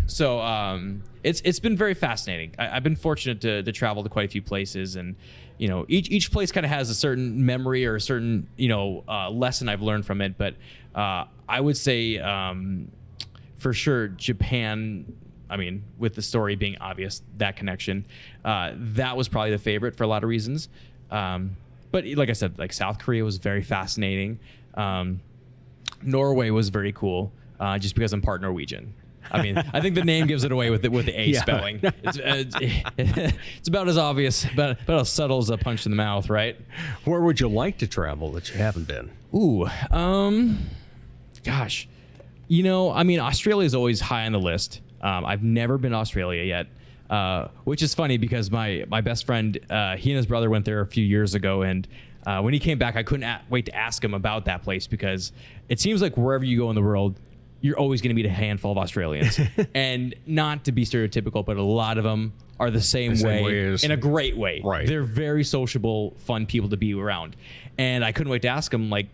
Speaker 9: So it's been very fascinating. I've been fortunate to travel to quite a few places, and each place kind of has a certain memory or a certain lesson I've learned from it. But I would say for sure Japan. I mean, with the story being obvious, that connection, that was probably the favorite for a lot of reasons. But like I said, like South Korea was very fascinating. Norway was very cool, just because I'm part Norwegian. I mean, I think the name gives it away with the A spelling. It's about as obvious, about as subtle as a punch in the mouth, right?
Speaker 2: Where would you like to travel that you haven't been?
Speaker 9: Ooh, gosh, I mean, Australia is always high on the list. I've never been to Australia yet, which is funny because my best friend, he and his brother went there a few years ago, and when he came back, I couldn't wait to ask him about that place, because it seems like wherever you go in the world, you're always going to meet a handful of Australians. And not to be stereotypical, but a lot of them are the same way in a great way.
Speaker 2: Right.
Speaker 9: They're very sociable, fun people to be around. And I couldn't wait to ask him, like,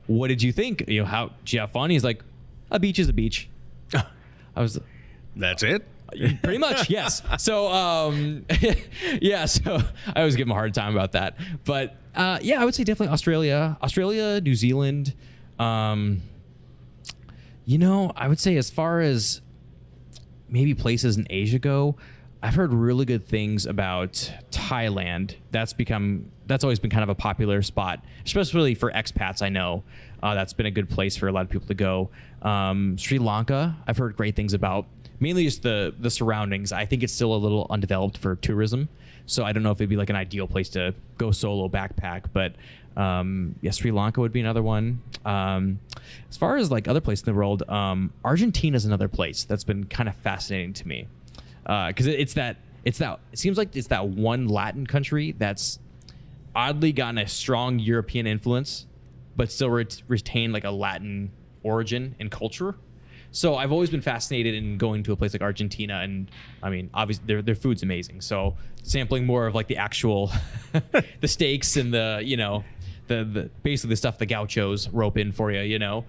Speaker 9: what did you think? How did you have fun? He's like, a beach is a beach.
Speaker 2: That's it?
Speaker 9: Pretty much, yes. So, yeah, so I always give him a hard time about that. But, yeah, I would say definitely Australia, New Zealand. I would say as far as maybe places in Asia go, I've heard really good things about Thailand. That's always been kind of a popular spot, especially for expats. I know that's been a good place for a lot of people to go. Sri Lanka, I've heard great things about. Mainly just the surroundings. I think it's still a little undeveloped for tourism, so I don't know if it'd be like an ideal place to go solo backpack. But Sri Lanka would be another one. As far as like other places in the world, Argentina is another place that's been kind of fascinating to me, because it seems like it's that one Latin country that's oddly gotten a strong European influence, but still retain like a Latin origin and culture. So I've always been fascinated in going to a place like Argentina, and I mean, obviously their food's amazing. So sampling more of like the actual, the steaks and the, you know, the basically the stuff the gauchos rope in for you, you know.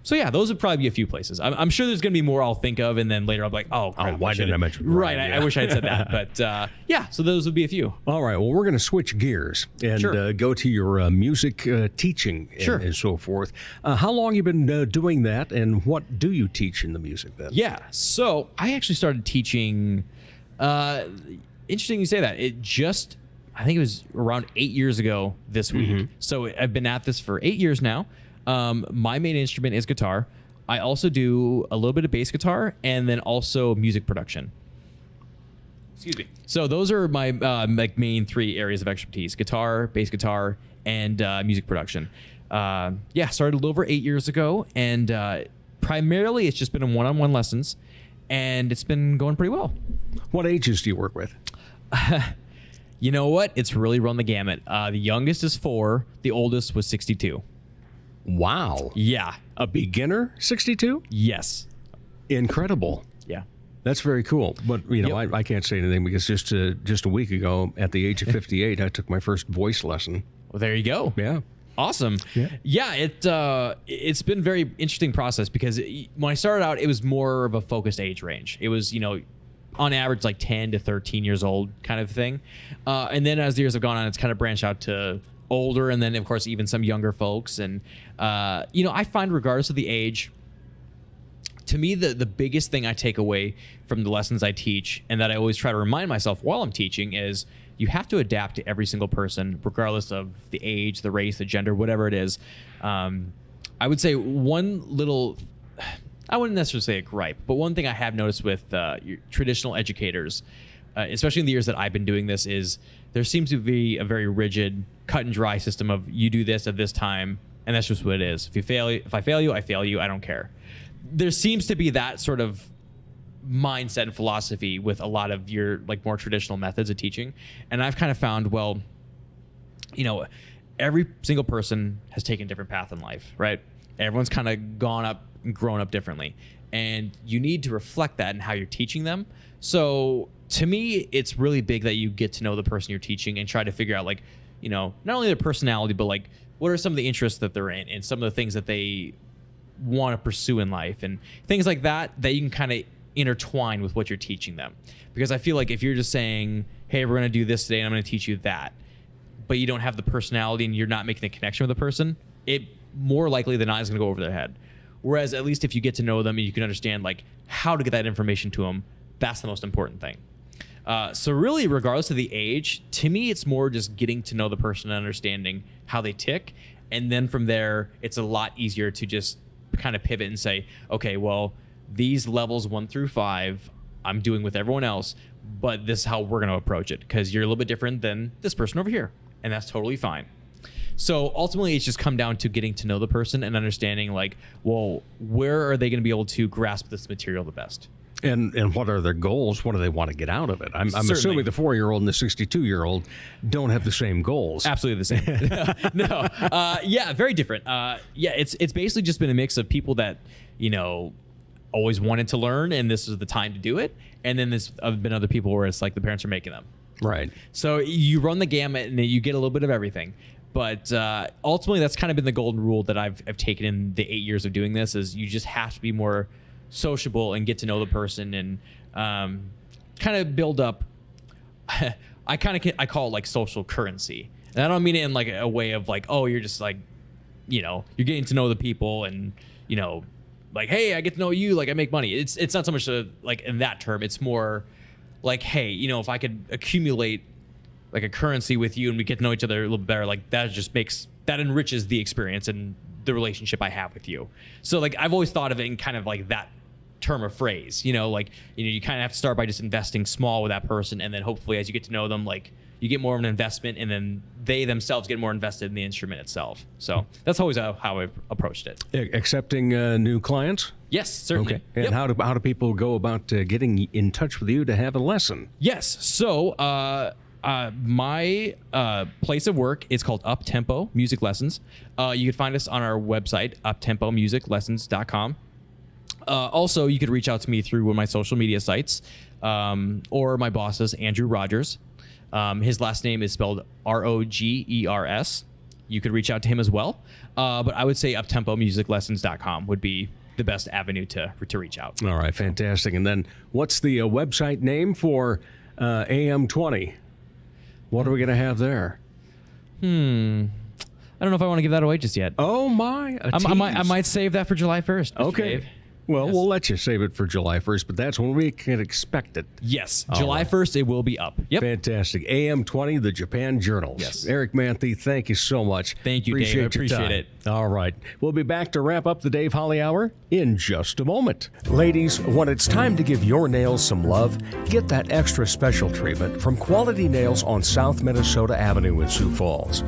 Speaker 9: So yeah, those would probably be a few places. I'm sure there's going to be more I'll think of, and then later I'll be like, oh, crap,
Speaker 7: why didn't I mention?
Speaker 9: Right,
Speaker 7: yeah.
Speaker 9: I wish I had said that, but yeah. So those would be a few.
Speaker 7: All right. Well, we're going to switch gears and
Speaker 9: Sure.
Speaker 7: go to your music teaching and,
Speaker 9: Sure.
Speaker 7: and so forth. How long you been doing that, and what do you teach in the music then?
Speaker 9: Yeah. So I actually started teaching. Interesting you say that. I think it was around 8 years ago this week. So I've been at this for 8 years now. My main instrument is guitar. I also do a little bit of bass guitar and then also music production. Excuse me. So those are my like main three areas of expertise: guitar, bass guitar, and music production. Started a little over 8 years ago, and primarily it's just been in one-on-one lessons, and it's been going pretty well.
Speaker 7: What ages do you work with?
Speaker 9: You know what? It's really run the gamut. The youngest is 4. The oldest was 62.
Speaker 7: Wow.
Speaker 9: Yeah.
Speaker 7: A beginner, 62?
Speaker 9: Yes.
Speaker 7: Incredible.
Speaker 9: Yeah.
Speaker 7: That's very cool. But, you know,
Speaker 9: Yep.
Speaker 7: I can't say anything because just a week ago, at the age of 58, I took my first voice lesson.
Speaker 9: Well, there you go.
Speaker 7: Yeah.
Speaker 9: Awesome. Yeah. It's been a very interesting process because when I started out, it was more of a focused age range. It was, you know, on average like 10 to 13 years old kind of thing. And then as the years have gone on, it's kind of branched out to older, and then of course even some younger folks. And you know, I find regardless of the age, to me the biggest thing I take away from the lessons I teach, and that I always try to remind myself while I'm teaching, is you have to adapt to every single person regardless of the age, the race, the gender, whatever it is. I would say one little, I wouldn't necessarily say a gripe, but one thing I have noticed with your traditional educators, especially in the years that I've been doing this, is there seems to be a very rigid, cut and dry system of you do this at this time, and that's just what it is. If I fail you, I fail you. I don't care. There seems to be that sort of mindset and philosophy with a lot of your like more traditional methods of teaching, and I've kind of found, well, you know, every single person has taken a different path in life, right? Everyone's kind of gone up and grown up differently, and you need to reflect that in how you're teaching them. So to me, it's really big that you get to know the person you're teaching and try to figure out, like, you know, not only their personality, but like what are some of the interests that they're in and some of the things that they want to pursue in life and things like that you can kind of intertwine with what you're teaching them. Because I feel like if you're just saying, hey, we're going to do this today and I'm going to teach you that, but you don't have the personality and you're not making the connection with the person, it more likely than not is going to go over their head. Whereas at least if you get to know them and you can understand like how to get that information to them, that's the most important thing. So really, regardless of the age, to me, it's more just getting to know the person and understanding how they tick. And then from there, it's a lot easier to just kind of pivot and say, okay, well, these levels 1 through 5, I'm doing with everyone else, but this is how we're going to approach it because you're a little bit different than this person over here. And that's totally fine. So ultimately, it's just come down to getting to know the person and understanding like, well, where are they going to be able to grasp this material the best?
Speaker 7: And what are their goals? What do they want to get out of it? I'm assuming the 4-year-old and the 62-year-old don't have the same goals.
Speaker 9: Absolutely the same. No. Yeah, very different. Yeah, it's basically just been a mix of people that, you know, always wanted to learn and this is the time to do it. And then there's been other people where it's like the parents are making them.
Speaker 7: Right.
Speaker 9: So you run the gamut and you get a little bit of everything. But ultimately, that's kind of been the golden rule that I've taken in the 8 years of doing this is you just have to be more sociable and get to know the person and kind of build up. I call it like social currency. And I don't mean it in like a way of like, oh, you're just like, you know, you're getting to know the people and, you know, like, hey, I get to know you, like I make money. It's not so much like in that term. It's more like, hey, you know, if I could accumulate like a currency with you and we get to know each other a little bit better, like that just that enriches the experience and the relationship I have with you. So like I've always thought of it in kind of like that term of phrase, you know, like, you know, you kind of have to start by just investing small with that person, and then hopefully as you get to know them, like you get more of an investment, and then they themselves get more invested in the instrument itself. So that's always how I approached it.
Speaker 2: Accepting new clients?
Speaker 9: Yes, certainly.
Speaker 2: Okay. And
Speaker 9: Yep.
Speaker 2: how do people go about getting in touch with you to have a lesson?
Speaker 9: Yes. So my place of work is called Up Tempo Music Lessons. You can find us on our website, uptempomusiclessons.com. Also, you could reach out to me through one of my social media sites, or my boss's, Andrew Rogers. His last name is spelled Rogers. You could reach out to him as well. But I would say uptempomusiclessons.com would be the best avenue to reach out.
Speaker 2: All right, fantastic. And then what's the website name for AM20? What are we going to have there?
Speaker 9: I don't know if I want to give that away just yet.
Speaker 2: Oh, my.
Speaker 9: I might save that for July 1st. Mr.
Speaker 2: Okay.
Speaker 9: Dave.
Speaker 2: Well,
Speaker 9: Yes.
Speaker 2: we'll let you save it for July 1st, but that's when we can expect it.
Speaker 9: Yes,
Speaker 2: All
Speaker 9: July
Speaker 2: right.
Speaker 9: 1st, it will be up. Yep.
Speaker 2: Fantastic. AM20, the Japan Journals.
Speaker 9: Yes.
Speaker 2: Eric Manthe, thank you so much.
Speaker 9: Thank you, Dave. I
Speaker 2: your
Speaker 9: appreciate
Speaker 2: time.
Speaker 9: it.
Speaker 2: All right. We'll be back to wrap up the Dave Holly Hour in just a moment. Ladies, when it's time to give your nails some love, get that extra special treatment from Quality Nails on South Minnesota Avenue in Sioux Falls.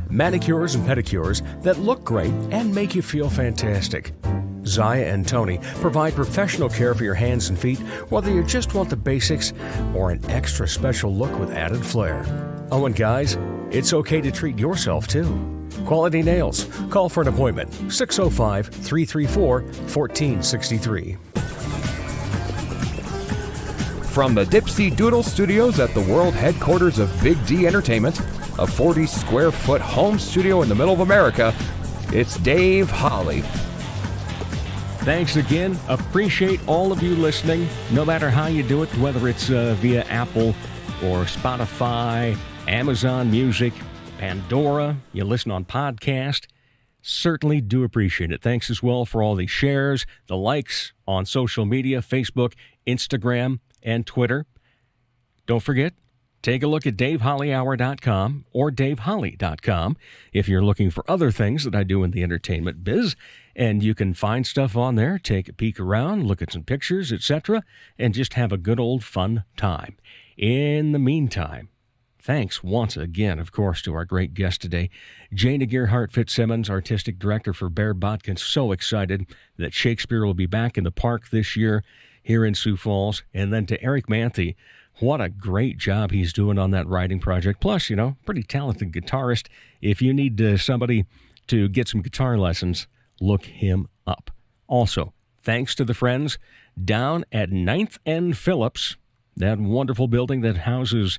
Speaker 2: Manicures and pedicures that look great and make you feel fantastic. Zaya and Tony provide professional care for your hands and feet, whether you just want the basics or an extra special look with added flair. Oh, and guys, it's okay to treat yourself too. Quality Nails. Call for an appointment. 605-334-1463.
Speaker 1: From the Dipsy Doodle Studios at the world headquarters of Big D Entertainment, a 40-square-foot home studio in the middle of America, it's Dave Holly.
Speaker 2: Thanks again. Appreciate all of you listening, no matter how you do it, whether it's via Apple or Spotify, Amazon Music, Pandora, you listen on podcast. Certainly do appreciate it. Thanks as well for all the shares, the likes on social media, Facebook, Instagram, and Twitter. Don't forget, take a look at DaveHollyHour.com or DaveHolly.com if you're looking for other things that I do in the entertainment biz. And you can find stuff on there, take a peek around, look at some pictures, etc., and just have a good old fun time. In the meantime, thanks once again, of course, to our great guest today, Jana Gerhardt Fitzsimmons, Artistic Director for Baird Botkin. So excited that Shakespeare will be back in the park this year here in Sioux Falls. And then to Eric Manthe, what a great job he's doing on that writing project. Plus, pretty talented guitarist. If you need somebody to get some guitar lessons, look him up. Also, thanks to the friends down at 9th and Phillips, that wonderful building that houses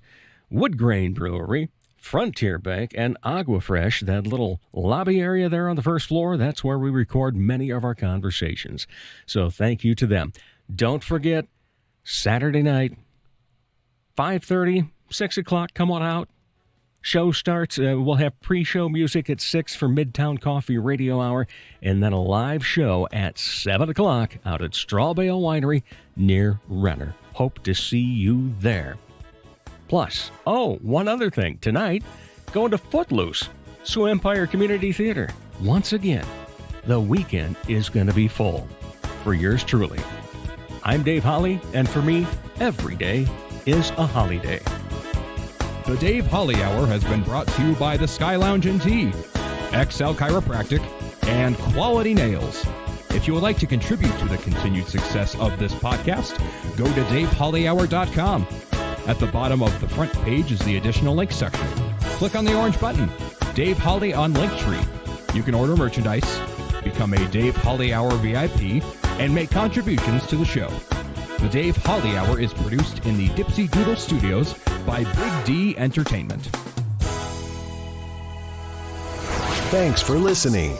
Speaker 2: Woodgrain Brewery, Frontier Bank, and Aquafresh, that little lobby area there on the first floor. That's where we record many of our conversations. So thank you to them. Don't forget, Saturday night, 5:30, 6 o'clock, come on out. Show starts. We'll have pre-show music at 6 for Midtown Coffee Radio Hour, and then a live show at 7 o'clock out at Straw Bale Winery near Renner. Hope to see you there. Plus, one other thing. Tonight, going to Footloose, Sioux Empire Community Theater. Once again, the weekend is going to be full. For yours truly. I'm Dave Holly, and for me, every day is a holiday.
Speaker 1: The Dave Holly Hour has been brought to you by the Sky Lounge & Tea, XL Chiropractic, and Quality Nails. If you would like to contribute to the continued success of this podcast, go to DaveHollyHour.com. At the bottom of the front page is the additional link section. Click on the orange button, Dave Holly on Linktree. You can order merchandise, become a Dave Holly Hour VIP, and make contributions to the show. The Dave Holly Hour is produced in the Dipsy Doodle Studios by Big D Entertainment.
Speaker 10: Thanks for listening.